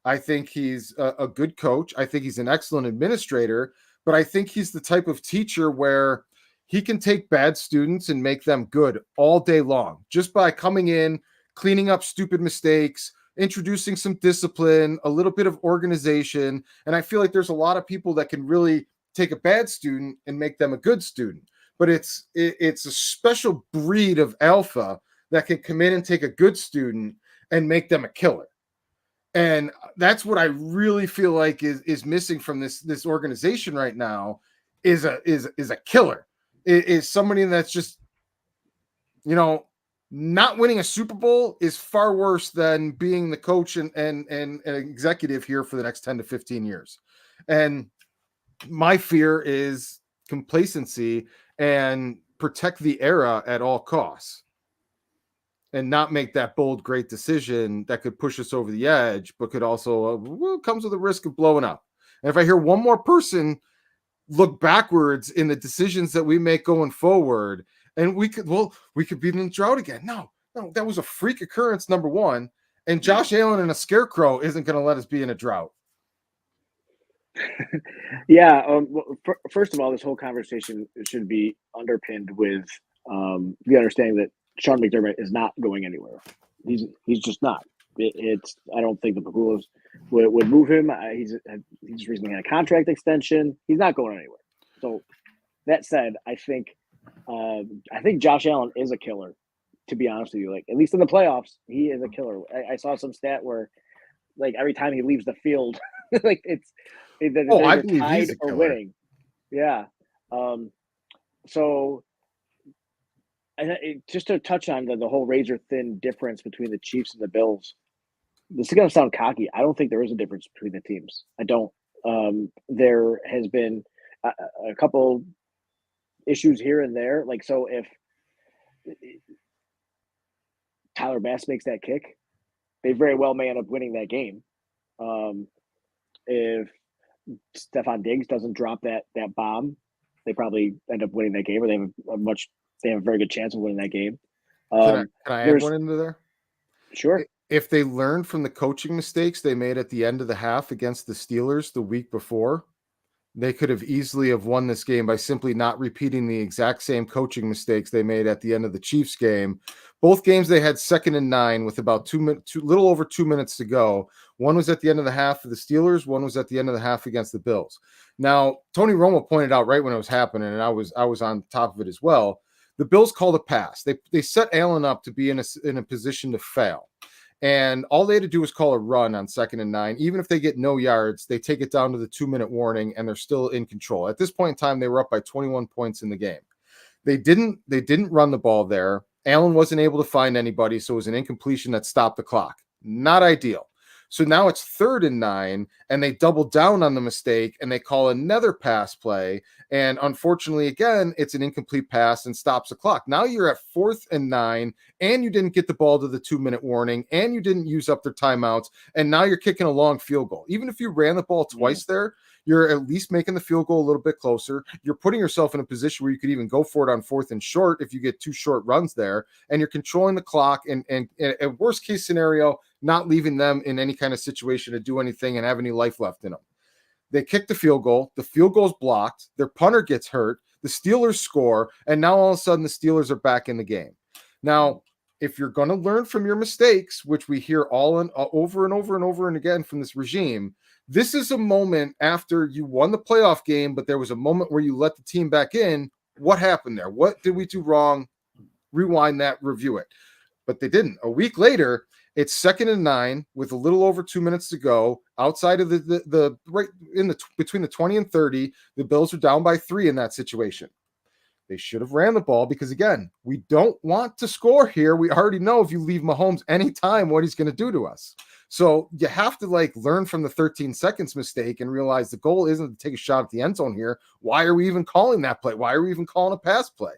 I think he's a good coach. I think he's an excellent administrator, but I think he's the type of teacher where he can take bad students and make them good all day long, just by coming in, cleaning up stupid mistakes, introducing some discipline, a little bit of organization. And I feel like there's a lot of people that can really take a bad student and make them a good student. But it's a special breed of alpha that can come in and take a good student and make them a killer. And that's what I really feel like is missing from this organization right now is a killer. Is somebody that's just, not winning a Super Bowl is far worse than being the coach and an executive here for the next 10 to 15 years. And my fear is complacency and protect the era at all costs and not make that bold, great decision that could push us over the edge, but could also comes with the risk of blowing up. And if I hear one more person look backwards in the decisions that we make going forward, and we could be in the drought again. No, that was a freak occurrence, number one. And Josh Allen and a scarecrow isn't going to let us be in a drought. Yeah. First of all, this whole conversation should be underpinned with the understanding that Sean McDermott is not going anywhere. He's just not. I don't think the Paculas would move him. He's recently had a contract extension. He's not going anywhere. So that said, I think Josh Allen is a killer. To be honest with you, like at least in the playoffs, he is a killer. I saw some stat where, like every time he leaves the field, like I believe he's a killer. Or winning. Yeah. So. Just to touch on the whole razor thin difference between the Chiefs and the Bills, this is going to sound cocky. I don't think there is a difference between the teams. I don't. There has been a couple issues here and there. Like, so if Tyler Bass makes that kick, they very well may end up winning that game. if Stephon Diggs doesn't drop that bomb, they probably end up winning that game, or they have a very good chance of winning that game. Can I add one into there? Sure. If they learned from the coaching mistakes they made at the end of the half against the Steelers the week before, they could have easily have won this game by simply not repeating the exact same coaching mistakes they made at the end of the Chiefs game. Both games they had 2nd and 9 with about little over 2 minutes to go. One was at the end of the half for the Steelers. One was at the end of the half against the Bills. Now, Tony Romo pointed out right when it was happening, and I was on top of it as well. The Bills called a pass. They set Allen up to be in a position to fail. And all they had to do was call a run on 2nd and 9. Even if they get no yards, they take it down to the 2-minute warning, and they're still in control. At this point in time, they were up by 21 points in the game. They didn't run the ball there. Allen wasn't able to find anybody, so it was an incompletion that stopped the clock. Not ideal. So now it's 3rd and 9, and they double down on the mistake, and they call another pass play. And unfortunately, again, it's an incomplete pass and stops the clock. Now you're at 4th and 9, and you didn't get the ball to the 2-minute warning, and you didn't use up their timeouts, and now you're kicking a long field goal. Even if you ran the ball twice there, you're at least making the field goal a little bit closer. You're putting yourself in a position where you could even go for it on 4th and short if you get 2 short runs there, and you're controlling the clock, and at worst case scenario, not leaving them in any kind of situation to do anything and have any life left in them. They kick the field goal. The field goal's blocked. Their punter gets hurt. The Steelers score, and now all of a sudden the Steelers are back in the game. Now, if you're going to learn from your mistakes, which we hear over and over and again from this regime, this is a moment after you won the playoff game, but there was a moment where you let the team back in. What happened there? What did we do wrong? Rewind that, review it. But they didn't. A week later, it's 2nd and 9 with a little over 2 minutes to go. Outside of the right in between the 20 and 30, the Bills are down by 3 in that situation. They should have ran the ball because, again, we don't want to score here. We already know if you leave Mahomes anytime what he's going to do to us. So you have to learn from the 13 seconds mistake and realize the goal isn't to take a shot at the end zone here. Why are we even calling that play? Why are we even calling a pass play?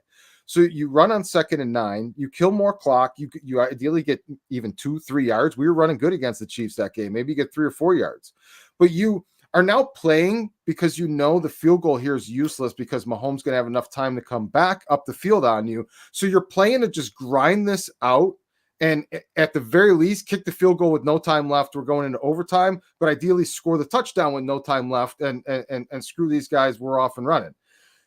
So you run on 2nd and 9, you kill more clock. You ideally get even 2-3 yards. We were running good against the Chiefs that game. Maybe you get 3 or 4 yards, but you are now playing because you know the field goal here is useless because Mahomes going to have enough time to come back up the field on you. So you're playing to just grind this out and at the very least kick the field goal with no time left. We're going into overtime, but ideally score the touchdown with no time left and screw these guys. We're off and running.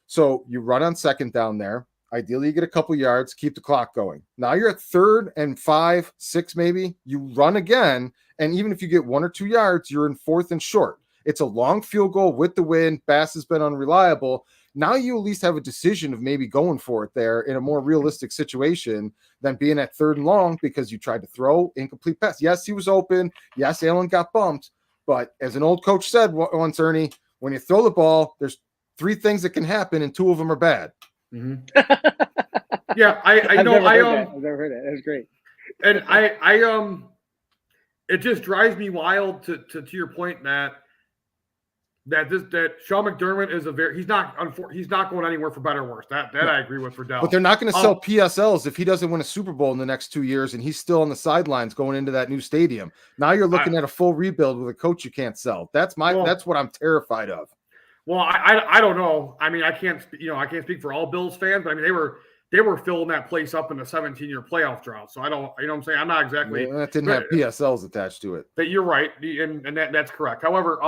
So you run on 2nd down there. Ideally, you get a couple yards, keep the clock going. Now you're at 3rd and 5, 6 maybe. You run again, and even if you get 1 or 2 yards, you're in 4th and short. It's a long field goal with the wind. Bass has been unreliable. Now you at least have a decision of maybe going for it there in a more realistic situation than being at 3rd and long because you tried to throw incomplete pass. Yes, he was open. Yes, Allen got bumped. But as an old coach said once, Ernie, when you throw the ball, there's 3 things that can happen, and 2 of them are bad. Mm-hmm. Yeah, I know. I've never heard that. That was great. And I it just drives me wild to your point that Sean McDermott is he's not going anywhere for better or worse. That I agree with for Dell. But they're not going to sell PSLs if he doesn't win a Super Bowl in the next 2 years and he's still on the sidelines going into that new stadium. Now you're looking at a full rebuild with a coach you can't sell. That's what I'm terrified of. Well, I don't know. I mean, I can't speak for all Bills fans, but I mean they were filling that place up in the 17-year playoff drought. So I don't, you know what I'm saying? I'm not exactly. That didn't have PSLs attached to it. But you're right, and that's correct. However,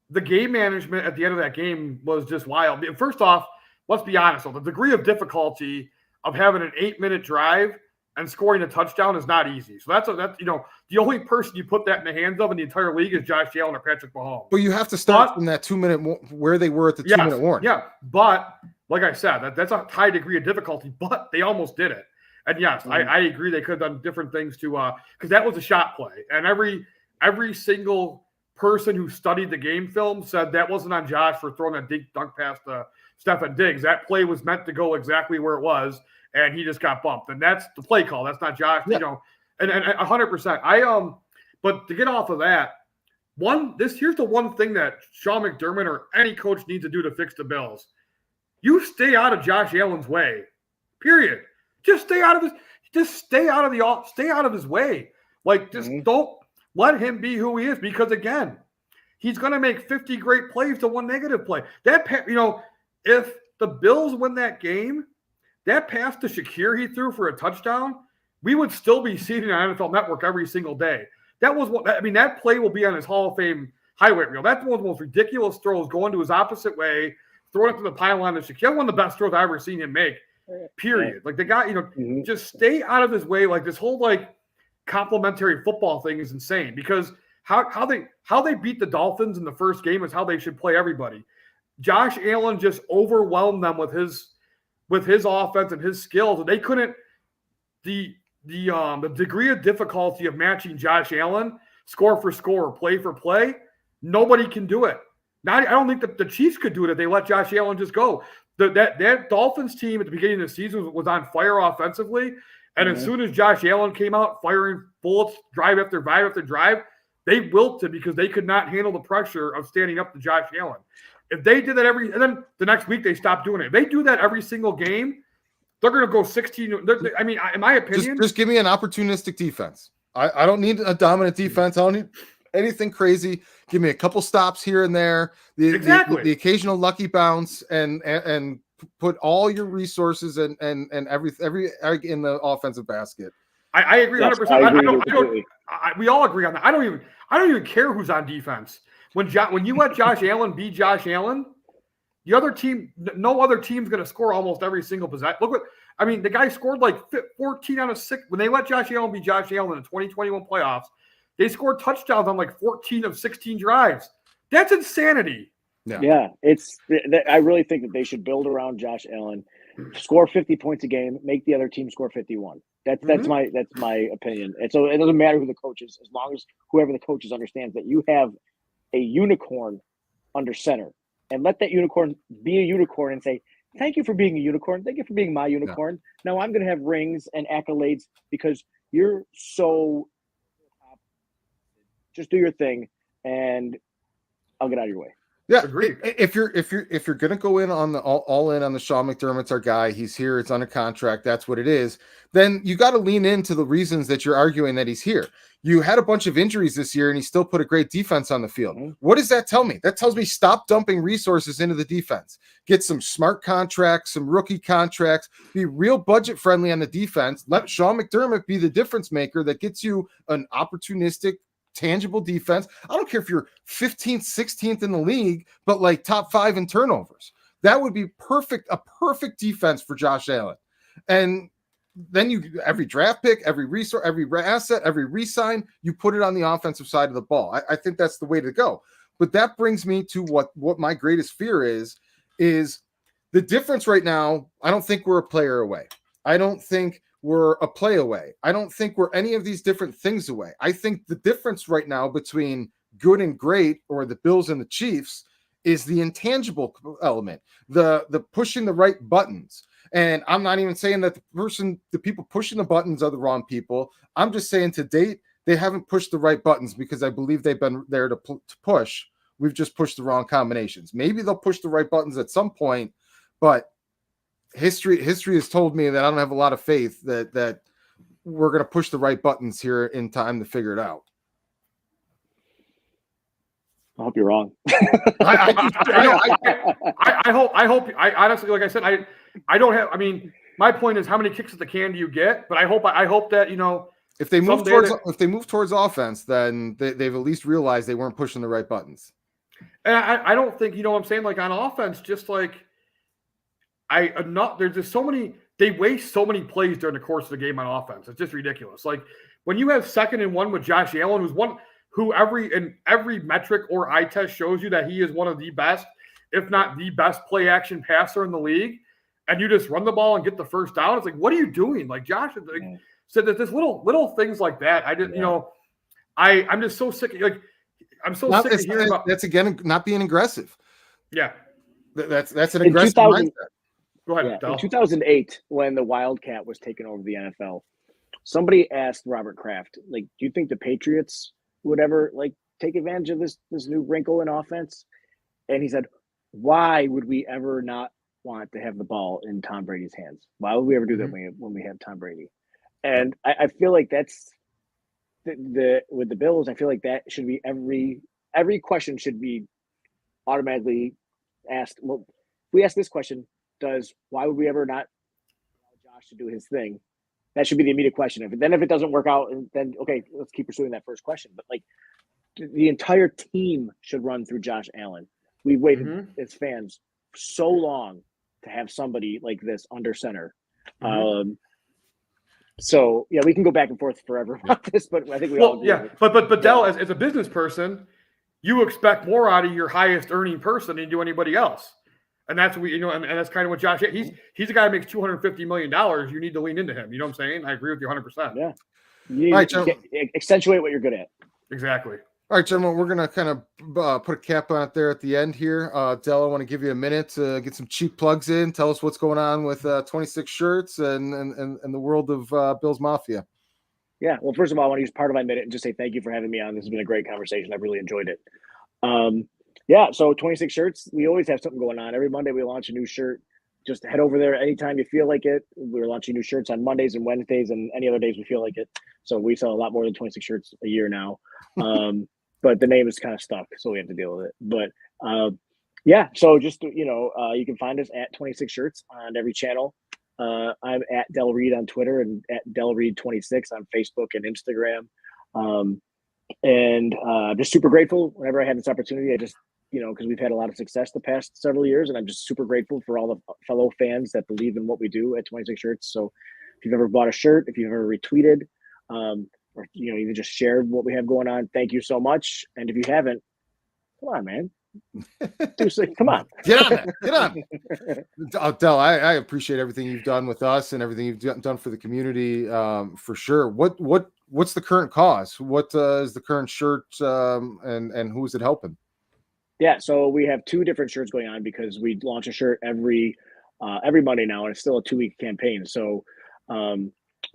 the game management at the end of that game was just wild. First off, let's be honest, though, the degree of difficulty of having an 8-minute drive and scoring a touchdown is not easy. So that's the only person you put that in the hands of in the entire league is Josh Allen or Patrick Mahomes. But you have to start from that 2-minute where they were at the 2-minute warning. Yeah, but like I said, that's a high degree of difficulty, but they almost did it. And yes, I agree they could have done different things to because that was a shot play, and every single person who studied the game film said that wasn't on Josh for throwing that dunk pass to Stephon Diggs. That play was meant to go exactly where it was. And he just got bumped, and that's the play call. That's not Josh, and 100%. But to get off of that, here's the one thing that Sean McDermott or any coach needs to do to fix the Bills. You stay out of Josh Allen's way. Period. Just stay out of his way. Like, just don't let him be who he is. Because again, he's going to make 50 great plays to one negative play. If the Bills win that game, that pass to Shakir he threw for a touchdown, we would still be seeing it on NFL Network every single day. That play will be on his Hall of Fame highlight reel. That's one of the most ridiculous throws, going to his opposite way, throwing it to the pylon to Shakir. One of the best throws I've ever seen him make, period. Like, the guy, just stay out of his way. Like, this whole, like, complimentary football thing is insane, because how they beat the Dolphins in the first game is how they should play everybody. Josh Allen just overwhelmed them with his offense and his skills, and they couldn't. The degree of difficulty of matching Josh Allen score for score, play for play, nobody can do it. I don't think the Chiefs could do it if they let Josh Allen just go. That Dolphins team at the beginning of the season was on fire offensively, and as soon as Josh Allen came out firing bullets, drive after drive after drive, they wilted because they could not handle the pressure of standing up to Josh Allen. If they did that and then the next week they stopped doing it. If they do that every single game, they're going to go 16. I mean, in my opinion, just give me an opportunistic defense. I don't need a dominant defense. I don't need anything crazy. Give me a couple stops here and there. The occasional lucky bounce, and put all your resources and every in the offensive basket. I agree 100%. We all agree on that. I don't even care who's on defense. When you let Josh Allen be Josh Allen, the other team, no other team's going to score almost every single possession. The guy scored like 14 out of 6. When they let Josh Allen be Josh Allen in the 2021 playoffs, they scored touchdowns on like 14 of 16 drives. That's insanity. Yeah, I really think that they should build around Josh Allen, score 50 points a game, make the other team score 51. That's my opinion. And so it doesn't matter who the coach is, as long as whoever the coaches understands that you have a unicorn under center, and let that unicorn be a unicorn and say, thank you for being a unicorn. Thank you for being my unicorn. Now I'm going to have rings and accolades because you're so just do your thing and I'll get out of your way. Yeah, agreed. If you're gonna go in on the all in on the Sean McDermott's our guy, he's here, it's under contract, that's what it is, then you got to lean into the reasons that you're arguing that he's here. You had a bunch of injuries this year and he still put a great defense on the field. What does that tell me? That tells me stop dumping resources into the defense. Get some smart contracts, some rookie contracts, be real budget friendly on the defense. Let Sean McDermott be the difference maker that gets you an opportunistic, tangible defense. I don't care if you're 15th, 16th in the league, but like top 5 in turnovers. That would be a perfect defense for Josh Allen. And then every draft pick, every resource, every asset, every re-sign, you put it on the offensive side of the ball. I think that's the way to go. But that brings me to what my greatest fear is the difference right now. I don't think we're a player away. I don't think we're a play away. I don't think we're any of these different things away. I think the difference right now between good and great, or the Bills and the Chiefs, is the intangible element, the pushing the right buttons. And I'm not even saying that the people pushing the buttons are the wrong people. I'm just saying to date, they haven't pushed the right buttons because I believe they've been there to push. We've just pushed the wrong combinations. Maybe they'll push the right buttons at some point, but history has told me that I don't have a lot of faith that we're going to push the right buttons here in time to figure it out. I hope you're wrong. I hope. I honestly, like I said, I don't have. I mean, my point is, how many kicks at the can do you get? But I hope that if they move towards offense, then they've at least realized they weren't pushing the right buttons. And I don't think what I'm saying. Like on offense, just like. There's just so many, they waste so many plays during the course of the game on offense. It's just ridiculous. Like when you have 2nd and 1 with Josh Allen, who every metric or eye test shows you that he is one of the best, if not the best play action passer in the league, and you just run the ball and get the first down. It's like, what are you doing? Like Josh said that there's little things like that. I didn't, I'm just so sick. Like I'm so sick of hearing about. That's again, not being aggressive. Yeah. That's an aggressive mindset. Go ahead. Yeah. In 2008, when the Wildcat was taking over the NFL, somebody asked Robert Kraft, like, do you think the Patriots would ever take advantage of this new wrinkle in offense? And he said, why would we ever not want to have the ball in Tom Brady's hands? Why would we ever do that when we have Tom Brady? And I feel like that's with the Bills. I feel like that should be every every question should be automatically asked. Well, if we ask this question, why would we ever not allow Josh to do his thing? That should be the immediate question. If it doesn't work out, then okay, let's keep pursuing that first question. But like the entire team should run through Josh Allen. We've waited as fans so long to have somebody like this under center. So yeah, we can go back and forth forever about this, but I think we all agree. Yeah, but Dell, as a business person, you expect more out of your highest earning person than you do anybody else. And that's what and that's kind of what Josh he's a guy who makes $250 million. You need to lean into him. You know what I'm saying? I agree with you 100%. Yeah. You need to accentuate what you're good at. Exactly. All right, gentlemen, we're going to kind of put a cap on it there at the end here. Dell, I want to give you a minute to get some cheap plugs in. Tell us what's going on with 26 Shirts and the world of BillsMafia. Yeah, well, first of all, I want to use part of my minute and just say thank you for having me on. This has been a great conversation. I've really enjoyed it. Yeah, so 26 Shirts, we always have something going on. Every Monday we launch a new shirt. Just head over there anytime you feel like it. We're launching new shirts on Mondays and Wednesdays and any other days we feel like it. So we sell a lot more than 26 shirts a year now. But the name is kind of stuck, so we have to deal with it. But yeah, so just, you can find us at 26 Shirts on every channel. I'm at Del Reid on Twitter and at Del Reid 26 on Facebook and Instagram. And I'm just super grateful whenever I have this opportunity. I just, because we've had a lot of success the past several years, and I'm just super grateful for all the fellow fans that believe in what we do at 26 Shirts. So if you've ever bought a shirt, if you've ever retweeted, or even just shared what we have going on, thank you so much. And if you haven't, come on, man. Come on. Get on. Del, I appreciate everything you've done with us and everything you've done for the community, for sure. What's the current cause? What is the current shirt, and who is it helping? Yeah, so we have two different shirts going on because we launch a shirt every Monday now, and it's still a 2-week campaign. So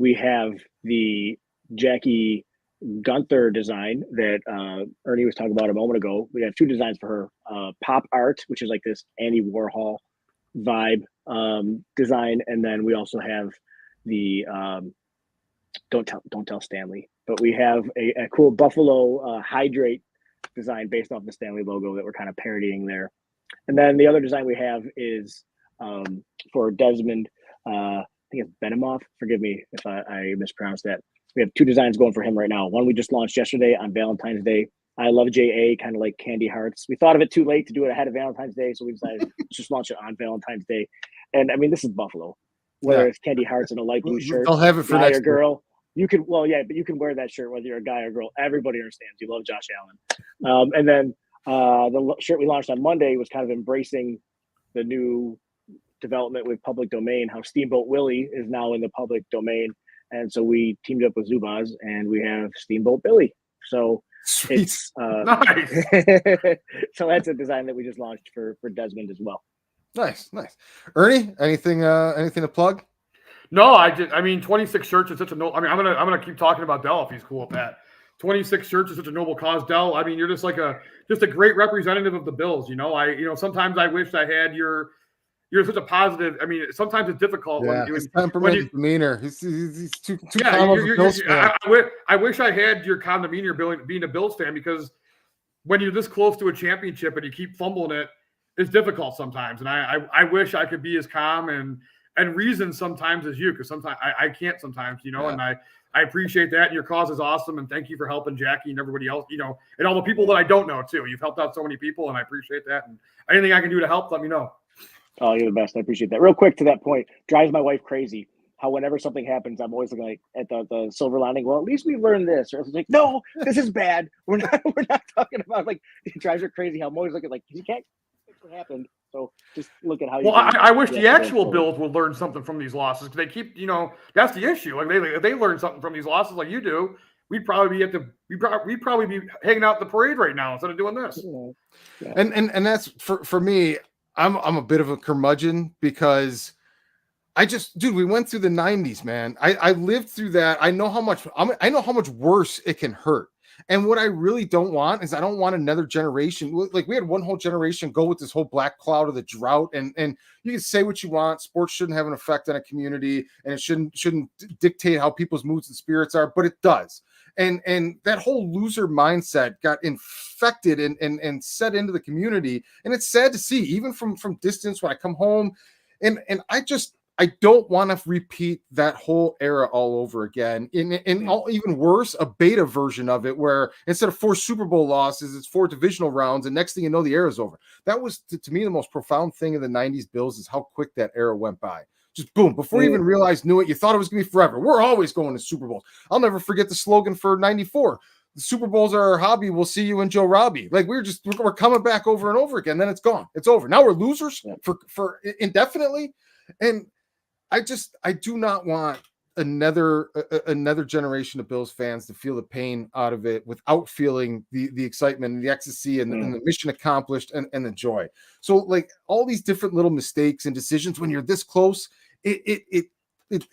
we have the Jackie Gunther design that Ernie was talking about a moment ago. We have two designs for her: Pop Art, which is like this Andy Warhol vibe design, and then we also have the don't tell Stanley, but we have a cool Buffalo Hydrate design based off the Stanley logo that we're kind of parodying there. And then the other design we have is for Desmond. I think it's Benimoff. Forgive me if I mispronounced that. We have two designs going for him right now. One we just launched yesterday on Valentine's Day. I love JA, kind of like Candy Hearts. We thought of it too late to do it ahead of Valentine's Day, so we decided to just launch it on Valentine's Day. And I mean, this is Buffalo. Whether it's Candy Hearts in a light blue shirt, they'll have it for guy next or girl. You can, but you can wear that shirt whether you're a guy or girl. Everybody understands you love Josh Allen. And then the shirt we launched on Monday was kind of embracing the new development with public domain, how Steamboat Willie is now in the public domain. And so we teamed up with Zubaz and we have Steamboat Billy. So Sweet. It's Nice. So that's a design that we just launched for Desmond as well. Nice. Ernie, anything to plug? No, I mean, 26 Shirts is such a noble. I mean, I'm gonna keep talking about Dell if he's cool with that. 26 Shirts is such a noble cause, Dell. I mean, you're just like a great representative of the Bills. Sometimes I wish I had you're such a positive. I mean, sometimes it's difficult when temperament, demeanor. He's too yeah. I wish I had your calm demeanor being a Bills fan, because when you're this close to a championship and you keep fumbling it, it's difficult sometimes. And I wish I could be as calm and reason sometimes as you, because sometimes I can't sometimes, Yeah. And I appreciate that. And your cause is awesome. And thank you for helping Jackie and everybody else, and all the people that I don't know too. You've helped out so many people and I appreciate that. And anything I can do to help, let me know. Oh, you're the best. I appreciate that. Real quick to that point, drives my wife crazy. How whenever something happens, I'm always looking like at the silver lining. Well, at least we learned this. Or it's like, no, this is bad. We're not talking about, like, it drives her crazy. How I'm always looking like, you can't fix what happened. So just look at how. Well, I wish the actual Bills would learn something from these losses. They keep, that's the issue. Like if they learn something from these losses, like you do, we'd probably be hanging out in the parade right now instead of doing this. Yeah. And that's for me. I'm a bit of a curmudgeon because we went through the 90s, man. I lived through that. I know how much worse it can hurt. And what I really don't want is I don't want another generation. Like we had one whole generation go with this whole black cloud of the drought. And you can say what you want. Sports shouldn't have an effect on a community, and it shouldn't dictate how people's moods and spirits are, but it does. And that whole loser mindset got infected and set into the community. And it's sad to see, even from distance when I come home. And I don't want to repeat that whole era all over again. Even worse, a beta version of it where instead of 4 Super Bowl losses, it's 4 divisional rounds, and next thing you know, the era's over. That was, to me, the most profound thing of the 90s Bills is how quick that era went by. Just boom, before you even knew it, you thought it was going to be forever. We're always going to Super Bowls. I'll never forget the slogan for 94. The Super Bowls are our hobby. We'll see you in Joe Robbie. Like we're coming back over and over again. Then it's gone. It's over. Now we're losers for indefinitely. And I do not want another generation of Bills fans to feel the pain out of it without feeling the excitement and the ecstasy and the mission accomplished and the joy. So like all these different little mistakes and decisions when you're this close, it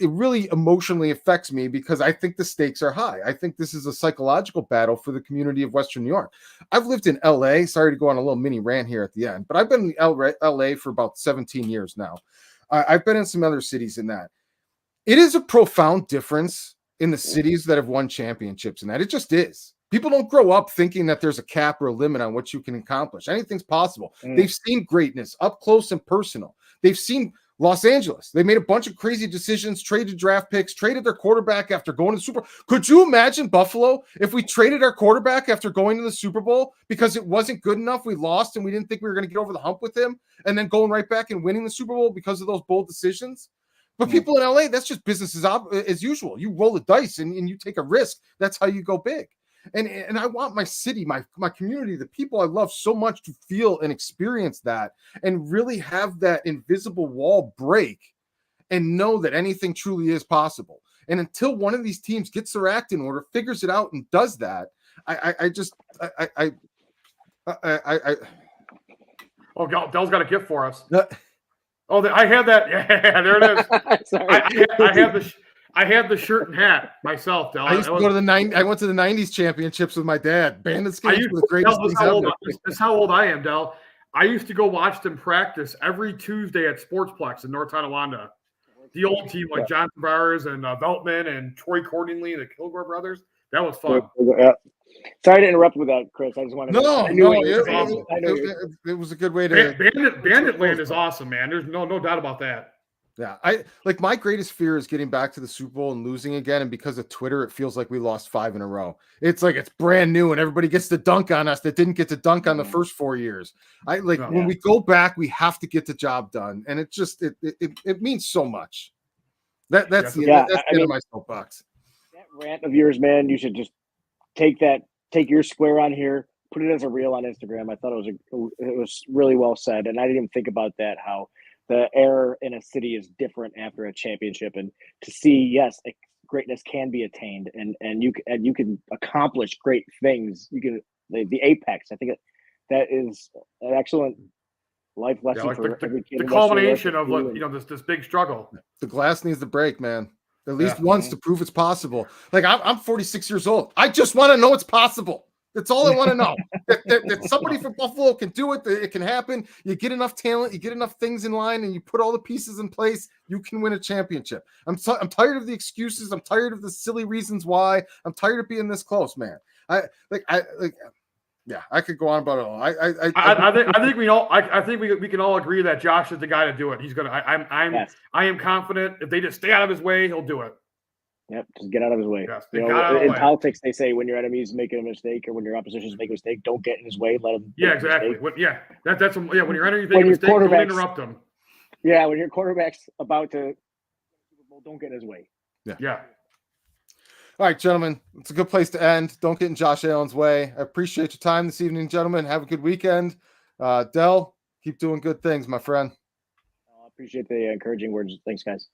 really emotionally affects me because I think the stakes are high. I think this is a psychological battle for the community of Western New York. I've lived in LA. Sorry to go on a little mini rant here at the end, but I've been in LA for about 17 years now. I've been in some other cities in that. It is a profound difference in the cities that have won championships in that. It just is. People don't grow up thinking that there's a cap or a limit on what you can accomplish. Anything's possible. They've seen greatness up close and personal. They've seen Los Angeles. They made a bunch of crazy decisions, traded draft picks, traded their quarterback after going to the Super Bowl. Could you imagine Buffalo if we traded our quarterback after going to the Super Bowl because it wasn't good enough? We lost and we didn't think we were going to get over the hump with him, and then going right back and winning the Super Bowl because of those bold decisions. But people in LA, that's just business as usual. You roll the dice and you take a risk. That's how you go big. And I want my city, my community, the people I love so much to feel and experience that and really have that invisible wall break and know that anything truly is possible. And until one of these teams gets their act in order, figures it out, and does that, Oh, Dell's got a gift for us. I had that. Yeah, there it is. Sorry. I had the shirt and hat myself, Del. I used to go to I went to the 90s championships with my dad. Bandit skates were the greatest things ever. That's how old I am, Del. I used to go watch them practice every Tuesday at Sportsplex in North Tonawanda. The old team like John Tavares and Veltman and Troy Cordingley, the Kilgore brothers. That was fun. Sorry to interrupt with that, Chris. I just wanted it was a good way to. Bandit Land is awesome, man. There's no doubt about that. Yeah, my greatest fear is getting back to the Super Bowl and losing again, and because of Twitter, it feels like we lost 5 in a row. It's like it's brand new, and everybody gets to dunk on us that didn't get to dunk on the first 4 years. When we go back, we have to get the job done, and it means so much. That's the end of my soapbox. That rant of yours, man, you should just take your square on here, put it as a reel on Instagram. I thought it was really well said, and I didn't even think about that, how the air in a city is different after a championship, and to see, yes, greatness can be attained, and you can accomplish great things. You can the apex. I think that is an excellent life lesson for every kid. The culmination of this big struggle. The glass needs to break, man. At least once to prove it's possible. Like I'm 46 years old. I just want to know it's possible. That's all I want to know. that somebody from Buffalo can do it. That it can happen. You get enough talent, you get enough things in line, and you put all the pieces in place. You can win a championship. I'm tired of the excuses. I'm tired of the silly reasons why. I'm tired of being this close, man. I could go on about it all. I think we all. I think we can all agree that Josh is the guy to do it. He's gonna. I am confident if they just stay out of his way, he'll do it. Yep, just get out of his way. Yes, in politics, they say when your enemy is making a mistake or when your opposition is making a mistake, don't get in his way. Let him. Yeah, exactly. When your enemy making a mistake, don't interrupt him. Yeah, when your quarterback's about to, don't get in his way. Yeah. All right, gentlemen, it's a good place to end. Don't get in Josh Allen's way. I appreciate your time this evening, gentlemen. Have a good weekend. Dell, keep doing good things, my friend. I appreciate the encouraging words. Thanks, guys.